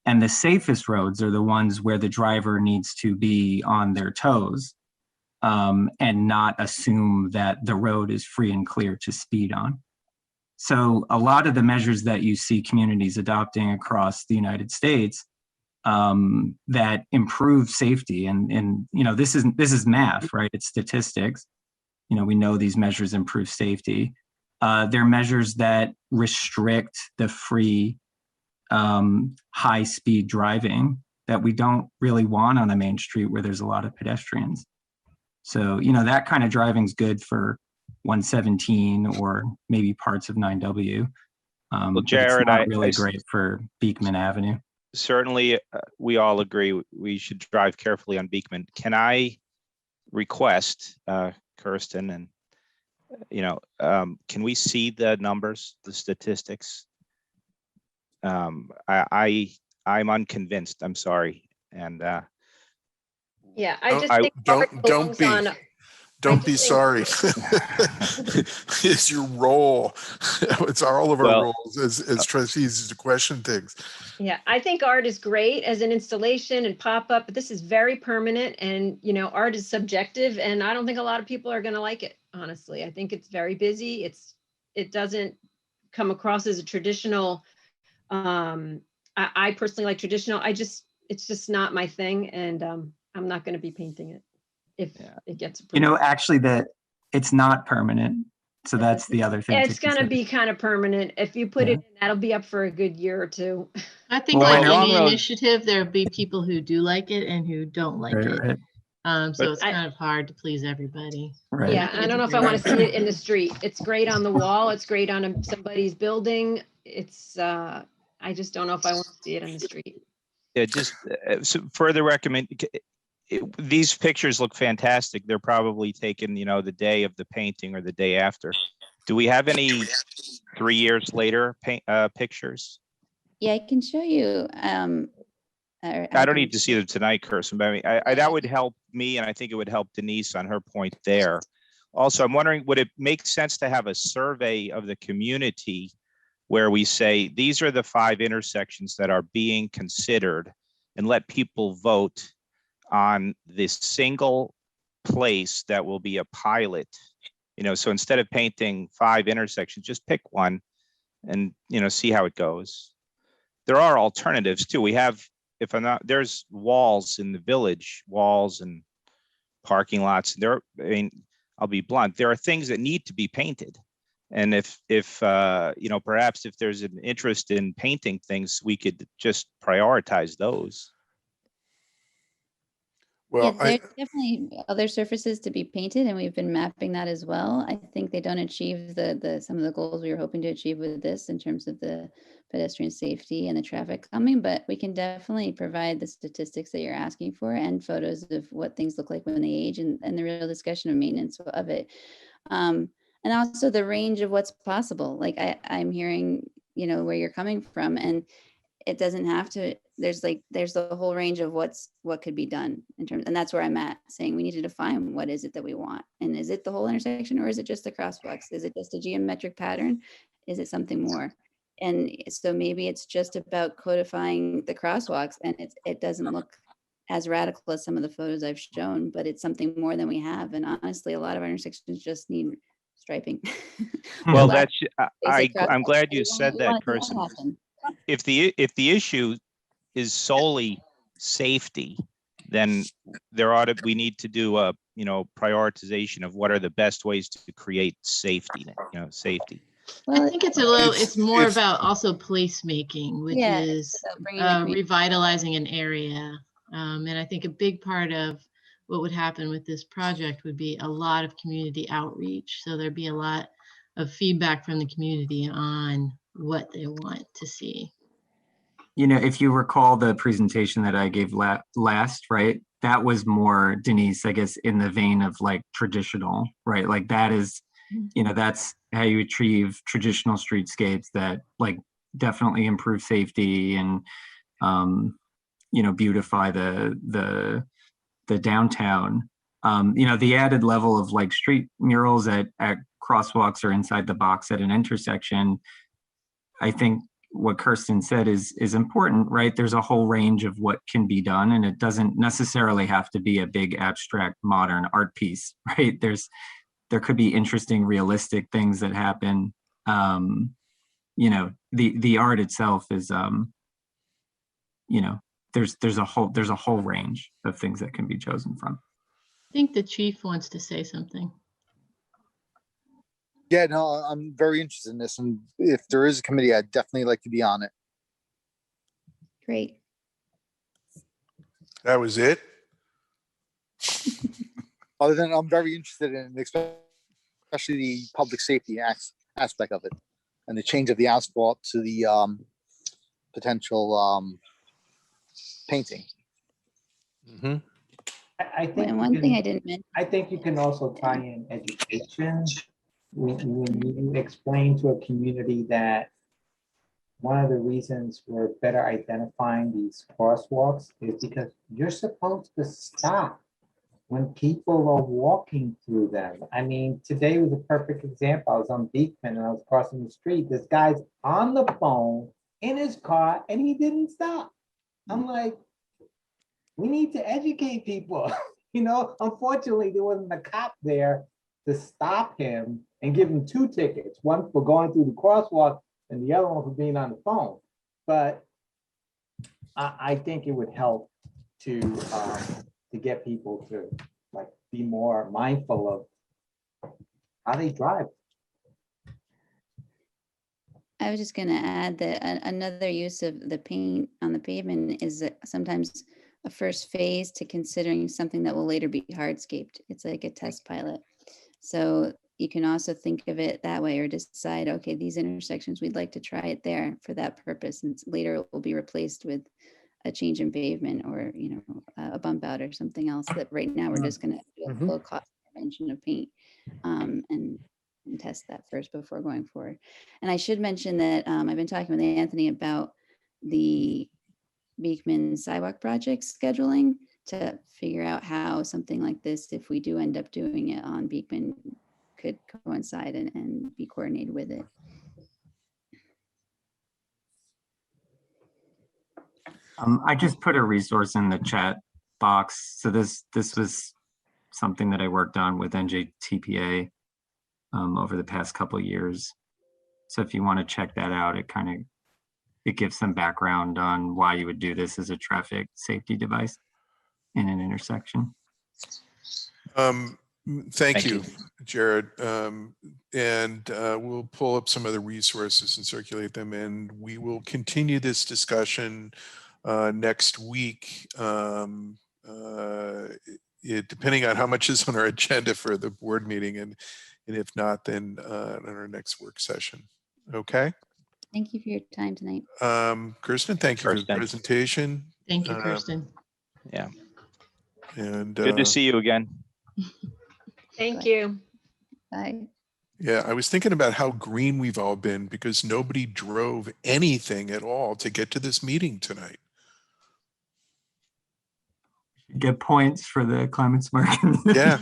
And the safest roads are the ones where the driver needs to be on their toes and not assume that the road is free and clear to speed on. So a lot of the measures that you see communities adopting across the United States that improve safety, and you know, this is math, right? It's statistics. You know, we know these measures improve safety. They're measures that restrict the free high speed driving that we don't really want on a main street where there's a lot of pedestrians. So, you know, that kind of driving is good for 117 or maybe parts of 9W. Well, Jared, it's not really great for Beekman Avenue. Certainly, we all agree we should drive carefully on Beekman. Can I request, Kirsten, and you know, can we see the numbers, the statistics? I'm unconvinced. I'm sorry, and yeah, I just think Art belongs on. Don't be sorry. It's your role. It's all of our roles as trustees is to question things. Yeah, I think art is great as an installation and pop-up, but this is very permanent, and you know, art is subjective, and I don't think a lot of people are going to like it. Honestly, I think it's very busy. It doesn't come across as a traditional. I personally like traditional. It's just not my thing, and I'm not going to be painting it if it gets approved. You know, actually, it's not permanent. So that's the other thing. It's going to be kind of permanent. If you put it in, that'll be up for a good year or two. I think like any initiative, there'll be people who do like it and who don't like it. Right. So it's kind of hard to please everybody. Right. Yeah, I don't know if I want to see it in the street. It's great on the wall. It's great on somebody's building. It's, I just don't know if I want to see it on the street. Yeah, just further recommend. These pictures look fantastic. They're probably taken, you know, the day of the painting or the day after. Do we have any 3 years later pictures? Yeah, I can show you. I don't need to see them tonight, Kirsten, but I mean, that would help me, and I think it would help Denise on her point there. Also, I'm wondering, would it make sense to have a survey of the community where we say, these are the 5 intersections that are being considered, and let people vote on this single place that will be a pilot, you know, so instead of painting 5 intersections, just pick one and, you know, see how it goes. There are alternatives too. We have, if I'm not, there's walls in the village, walls and parking lots. There, I mean, I'll be blunt, there are things that need to be painted. And if you know, perhaps if there's an interest in painting things, we could just prioritize those. Well, yeah, there's definitely other surfaces to be painted, and we've been mapping that as well. I think they don't achieve some of the goals we were hoping to achieve with this in terms of the pedestrian safety and the traffic calming, but we can definitely provide the statistics that you're asking for and photos of what things look like when they age and the real discussion of maintenance of it. And also the range of what's possible. Like I'm hearing, you know, where you're coming from, and it doesn't have to, there's the whole range of what could be done in terms, and that's where I'm at, saying we need to define what is it that we want. And is it the whole intersection, or is it just the crosswalks? Is it just a geometric pattern? Is it something more? And so maybe it's just about codifying the crosswalks, and it doesn't look as radical as some of the photos I've shown, but it's something more than we have. And honestly, a lot of our intersections just need striping. Well, Less I'm basic crosswalks. glad you We said want- we that, want to see that Kirsten. happen. If the issue is solely safety, then we need to do a, prioritization of what are the best ways to create safety, safety. Well, I think it's more about also placemaking, which Yeah, is it's about bringing the community- revitalizing an area. And I think a big part of what would happen with this project would be a lot of community outreach. So there'd be a lot of feedback from the community on what they want to see. If you recall the presentation that I gave last, right? That was more, Denise, I guess, in the vein of like traditional, right? Like that is, that's how you achieve traditional streetscapes that like definitely improve safety and, beautify the downtown. The added level of like street murals at crosswalks or inside the box at an intersection, I think what Kirsten said is important, right? There's a whole range of what can be done, and it doesn't necessarily have to be a big abstract modern art piece, right? There could be interesting, realistic things that happen. The art itself is, there's a whole range of things that can be chosen from. I think the chief wants to say something. Yeah, no, I'm very interested in this. And if there is a committee, I'd definitely like to be on it. Great. That was it? Other than I'm very interested in, especially the public safety aspect of it and the change of the asphalt to the potential painting. Mm-hmm. I think And one thing I didn't mention. I think you can also tie in education when you explain to a community that one of the reasons we're better identifying these crosswalks is because you're supposed to stop when people are walking through them. I mean, today was a perfect example. I was on Beekman and I was crossing the street. This guy's on the phone in his car and he didn't stop. I'm like, we need to educate people. Unfortunately, there wasn't a cop there to stop him and give him 2 tickets, one for going through the crosswalk and the other one for being on the phone. But I think it would help to get people to like be more mindful of how they drive. I was just going to add that another use of the paint on the pavement is that sometimes a first phase to considering something that will later be hardscaped. It's like a test pilot. So you can also think of it that way, or decide, okay, these intersections, we'd like to try it there for that purpose. And later it will be replaced with a change in pavement or, a bump out or something else that right now we're just going to do a low cost intervention of paint and test that first before going forward. And I should mention that I've been talking with Anthony about the Beekman sidewalk project scheduling to figure out how something like this, if we do end up doing it on Beekman, could coincide and be coordinated with it. I just put a resource in the chat box. So this was something that I worked on with NJTPA over the past couple of years. So if you want to check that out, it gives some background on why you would do this as a traffic safety device in an intersection. Thank you, Jared. And we'll pull up some other resources and circulate them, and we will continue this discussion next week, depending on how much is on our agenda for the board meeting, and if not, then on our next work session. Okay. Thank you for your time tonight. Kirsten, thank you for the presentation. Thank you, Kirsten. Yeah. And good to see you again. Thank you. Bye. Yeah, I was thinking about how green we've all been because nobody drove anything at all to get to this meeting tonight. Get points for the climate smart community. Yeah,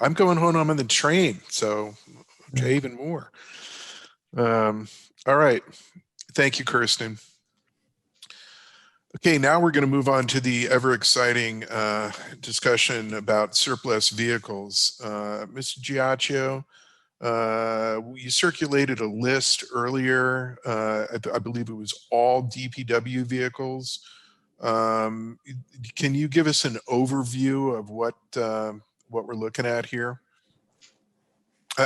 I'm going home. I'm on the train, so okay, even more. All right, thank you, Kirsten. Okay, now we're going to move on to the ever exciting discussion about surplus vehicles. Mr. Giaccio, you circulated a list earlier. I believe it was all DPW vehicles. Can you give us an overview of what we're looking at here?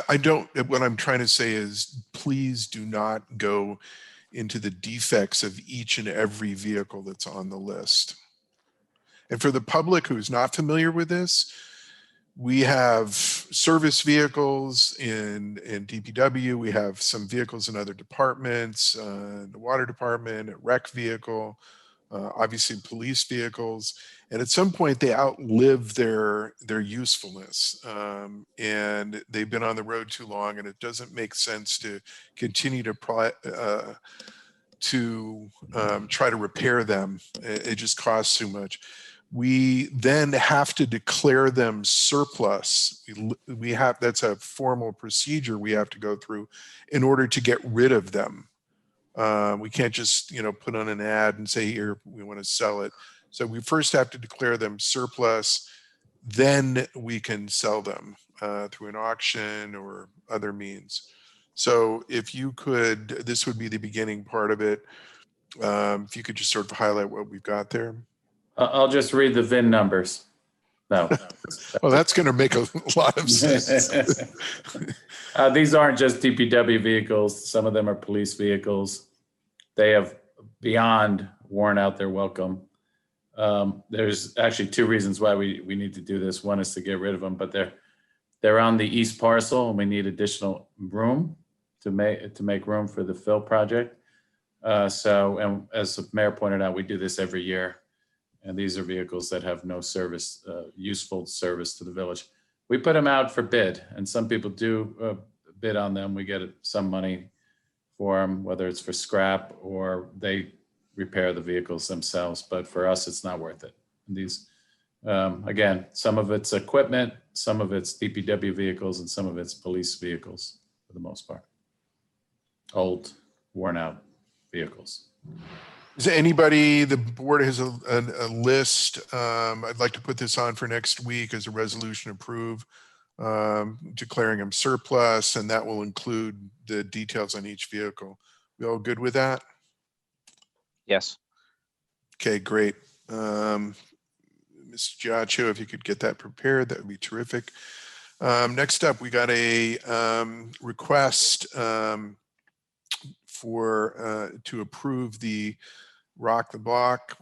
I don't, what I'm trying to say is please do not go into the defects of each and every vehicle that's on the list. And for the public who's not familiar with this, we have service vehicles in DPW. We have some vehicles in other departments, the water department, a rec vehicle, obviously police vehicles. And at some point they outlive their usefulness, and they've been on the road too long, and it doesn't make sense to continue to try to repair them. It just costs too much. We then have to declare them surplus. We have, that's a formal procedure we have to go through in order to get rid of them. We can't just, put on an ad and say, here, we want to sell it. So we first have to declare them surplus, then we can sell them through an auction or other means. So if you could, this would be the beginning part of it. If you could just sort of highlight what we've got there. I'll just read the VIN numbers. No. Well, that's going to make a lot of sense. These aren't just DPW vehicles. Some of them are police vehicles. They have beyond worn out their welcome. There's actually two reasons why we need to do this. One is to get rid of them, but they're on the east parcel, and we need additional room to make room for the fill project. And as the mayor pointed out, we do this every year. And these are vehicles that have no service, useful service to the village. We put them out for bid, and some people do bid on them. We get some money for them, whether it's for scrap or they repair the vehicles themselves. But for us, it's not worth it. And these, again, some of it's equipment, some of it's DPW vehicles, and some of it's police vehicles for the most part. Old, worn out vehicles. Is anybody, the board has a list. I'd like to put this on for next week as a resolution approve, declaring them surplus, and that will include the details on each vehicle. We all good with that? Yes. Okay, great. Mr. Giaccio, if you could get that prepared, that would be terrific. Next up, we got a request to approve the Rock the Block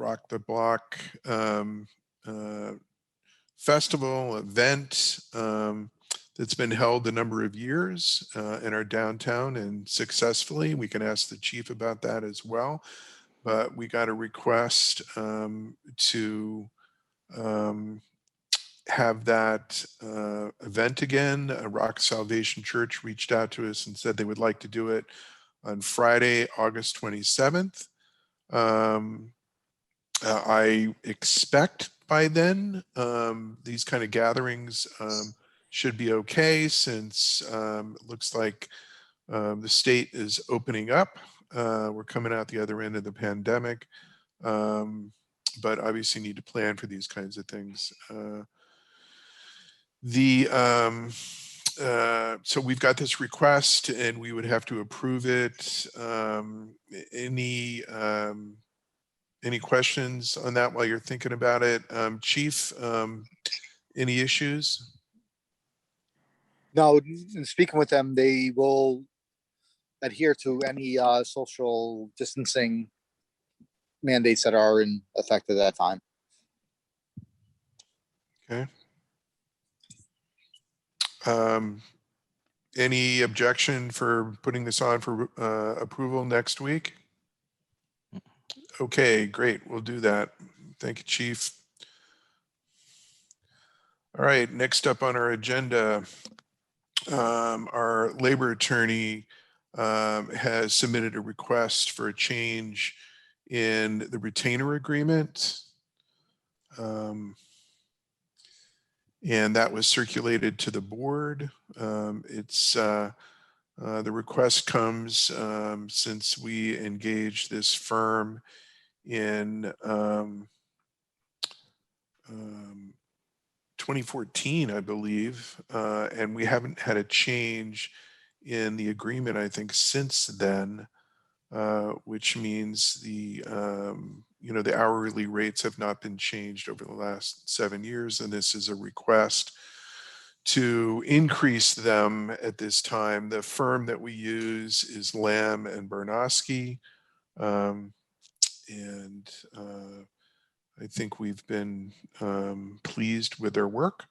festival event that's been held a number of years in our downtown and successfully. We can ask the chief about that as well. But we got a request to have that event again. Rock Salvation Church reached out to us and said they would like to do it on Friday, August 27th. I expect by then these kind of gatherings should be okay, since it looks like the state is opening up. We're coming out the other end of the pandemic, but obviously need to plan for these kinds of things. So we've got this request and we would have to approve it. Any questions on that while you're thinking about it? Chief, any issues? No, in speaking with them, they will adhere to any social distancing mandates that are in effect at that time. Okay. Any objection for putting this on for approval next week? Okay, great. We'll do that. Thank you, Chief. All right, next up on our agenda, our labor attorney has submitted a request for a change in the retainer agreement. And that was circulated to the board. The request comes since we engaged this firm in 2014, I believe, and we haven't had a change in the agreement, I think, since then, which means the hourly rates have not been changed over the last 7 years, and this is a request to increase them at this time. The firm that we use is Lamb and Bernowski, and I think we've been pleased with their work,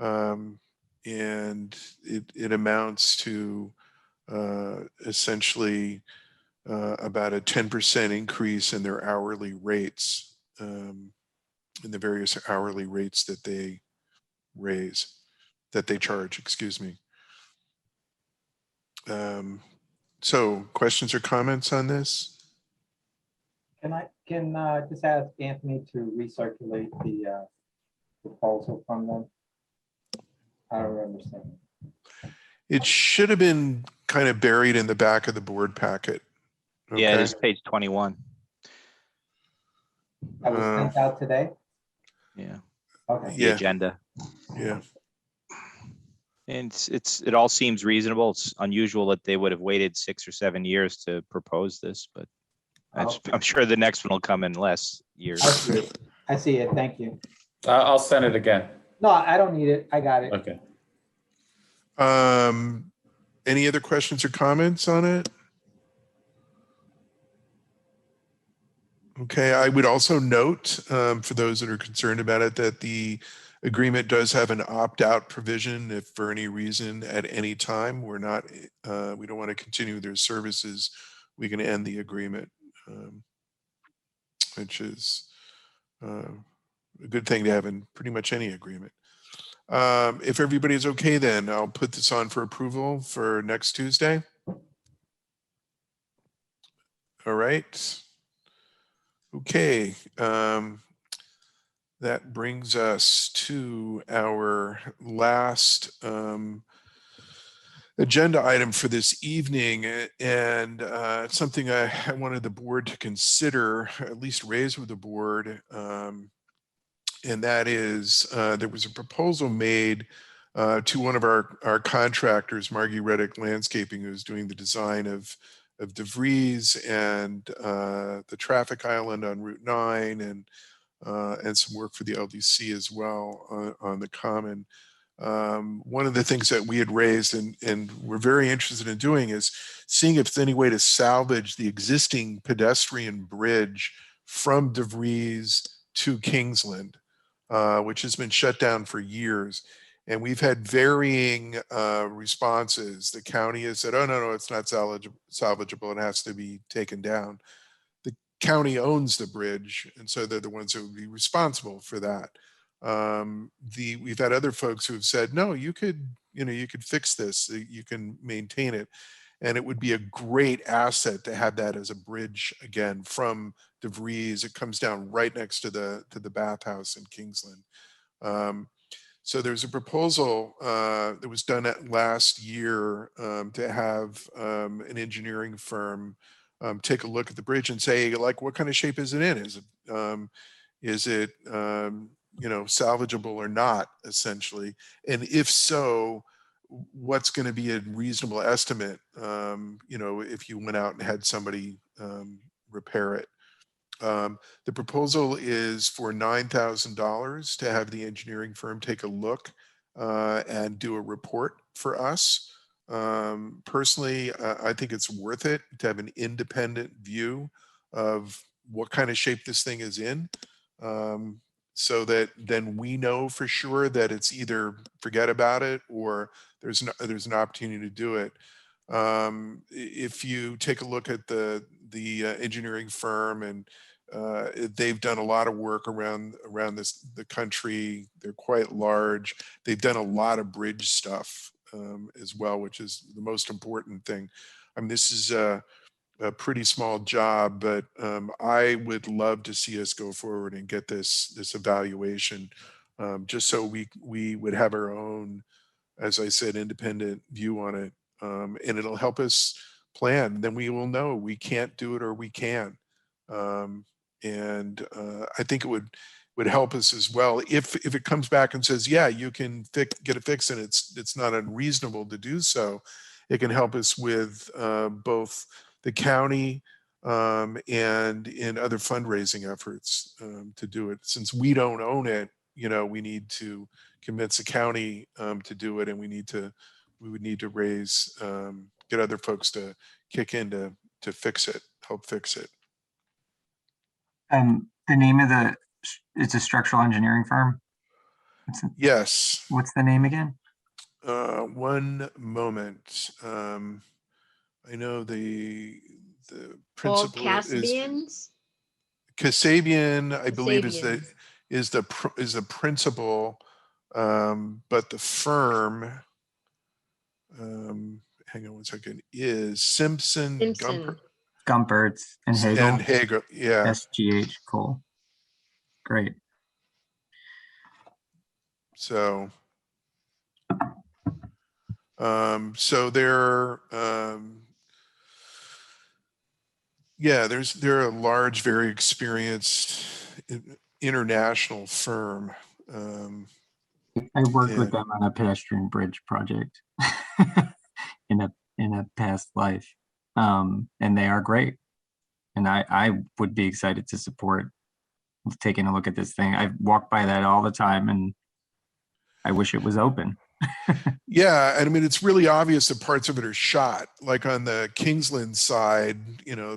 and it amounts to essentially about a 10% increase in their hourly rates, in the various hourly rates that they charge, excuse me. So questions or comments on this? Can I just ask Anthony to recirculate the proposal from them? I don't understand. It should have been kind of buried in the back of the board packet. Okay. Yeah, it is page 21. That was sent out today? Yeah. Okay. The agenda. Yeah. And it all seems reasonable. It's unusual that they would have waited 6 or 7 years to propose this, but I'm sure the next one will come in less years. I see it. Thank you. I'll send it again. No, I don't need it. I got it. Okay. Any other questions or comments on it? Okay, I would also note, for those that are concerned about it, that the agreement does have an opt-out provision if for any reason at any time we don't want to continue their services, we can end the agreement, which is a good thing to have in pretty much any agreement. If everybody's okay, then I'll put this on for approval for next Tuesday. All right. Okay. That brings us to our last agenda item for this evening, and it's something I wanted the board to consider, at least raise with the board, and that is there was a proposal made to one of our contractors, Margie Reddick Landscaping, who's doing the design of DeVries and the traffic island on Route 9 and some work for the LDC as well on the Common. One of the things that we had raised and we're very interested in doing is seeing if there's any way to salvage the existing pedestrian bridge from DeVries to Kingsland, which has been shut down for years. And we've had varying responses. The county has said, oh, no, it's not salvageable. It has to be taken down. The county owns the bridge, and so they're the ones that would be responsible for that. We've had other folks who have said, no, you could fix this, you can maintain it. And it would be a great asset to have that as a bridge again from DeVries. It comes down right next to the bathhouse in Kingsland. So there's a proposal that was done last year to have an engineering firm take a look at the bridge and say, like, what kind of shape is it in? Is it salvageable or not, essentially? And if so, what's going to be a reasonable estimate, if you went out and had somebody repair it? The proposal is for $9,000 to have the engineering firm take a look and do a report for us. Personally, I think it's worth it to have an independent view of what kind of shape this thing is in, so that then we know for sure that it's either forget about it or there's an opportunity to do it. If you take a look at the engineering firm, and they've done a lot of work around the country. They're quite large. They've done a lot of bridge stuff as well, which is the most important thing. I mean, this is a pretty small job, but I would love to see us go forward and get this evaluation, just so we would have our own, as I said, independent view on it, and it'll help us plan. Then we will know we can't do it or we can. And I think it would help us as well if it comes back and says, yeah, you can get it fixed, and it's not unreasonable to do so. It can help us with both the county and in other fundraising efforts to do it. Since we don't own it, we need to convince the county to do it, and we would need to raise, get other folks to kick in to fix it, help fix it. The name of it's a structural engineering firm. Yes. What's the name again? One moment. I know the Paul principal is Casabians. Kasabian, I believe Kasabians. is the principal, but the firm, hang on one second, is Simpson. Gumpertz and Hagel. And Hagel, yeah. SGH, cool. Great. So, so they're, yeah, they're a large, very experienced international firm. I worked with them on a pedestrian bridge project in a past life, and they are great. And I would be excited to support taking a look at this thing. I walk by that all the time, and I wish it was open. Yeah, and I mean, it's really obvious that parts of it are shot. Like on the Kingsland side,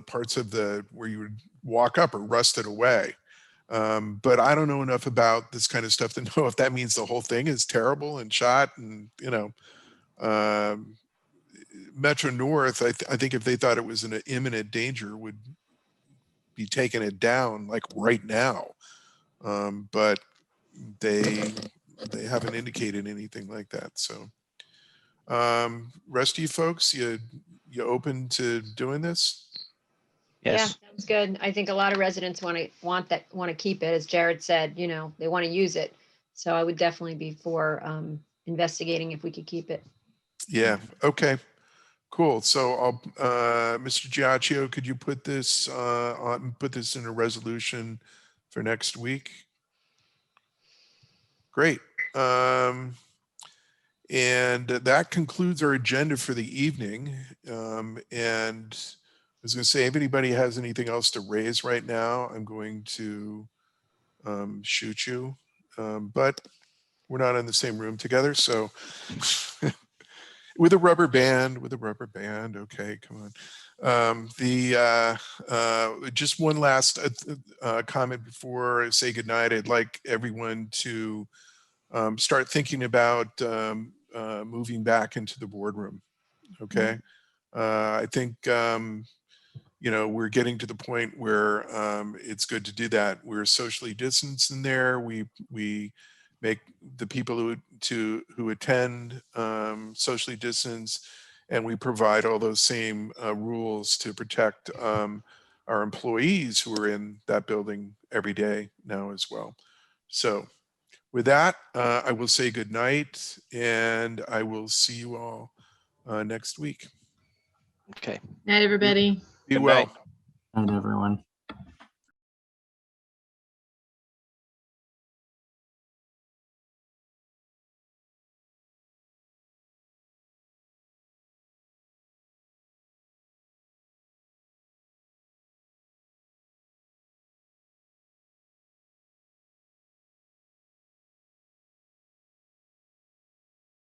parts of where you would walk up are rusted away. But I don't know enough about this kind of stuff to know if that means the whole thing is terrible and shot. And Metro North, I think if they thought it was an imminent danger, would be taking it down like right now. But they haven't indicated anything like that. So, rest of you folks, you open to doing this? Yes. Yeah, sounds good. I think a lot of residents want to keep it, as Jared said. They want to use it. So I would definitely be for investigating if we could keep it. Yeah. Okay. Cool. So I'll, Mr. Giacchio, could you put this in a resolution for next week? Great. And that concludes our agenda for the evening. And I was going to say, if anybody has anything else to raise right now, I'm going to shoot you. But we're not in the same room together, so with a rubber band. Okay, come on. Just one last comment before I say goodnight. I'd like everyone to start thinking about moving back into the boardroom. Okay. I think, we're getting to the point where it's good to do that. We're socially distanced in there. We make the people who attend socially distanced, and we provide all those same rules to protect our employees who are in that building every day now as well. So with that, I will say good night, and I will see you all next week. Okay. Night, everybody. Be well. And everyone.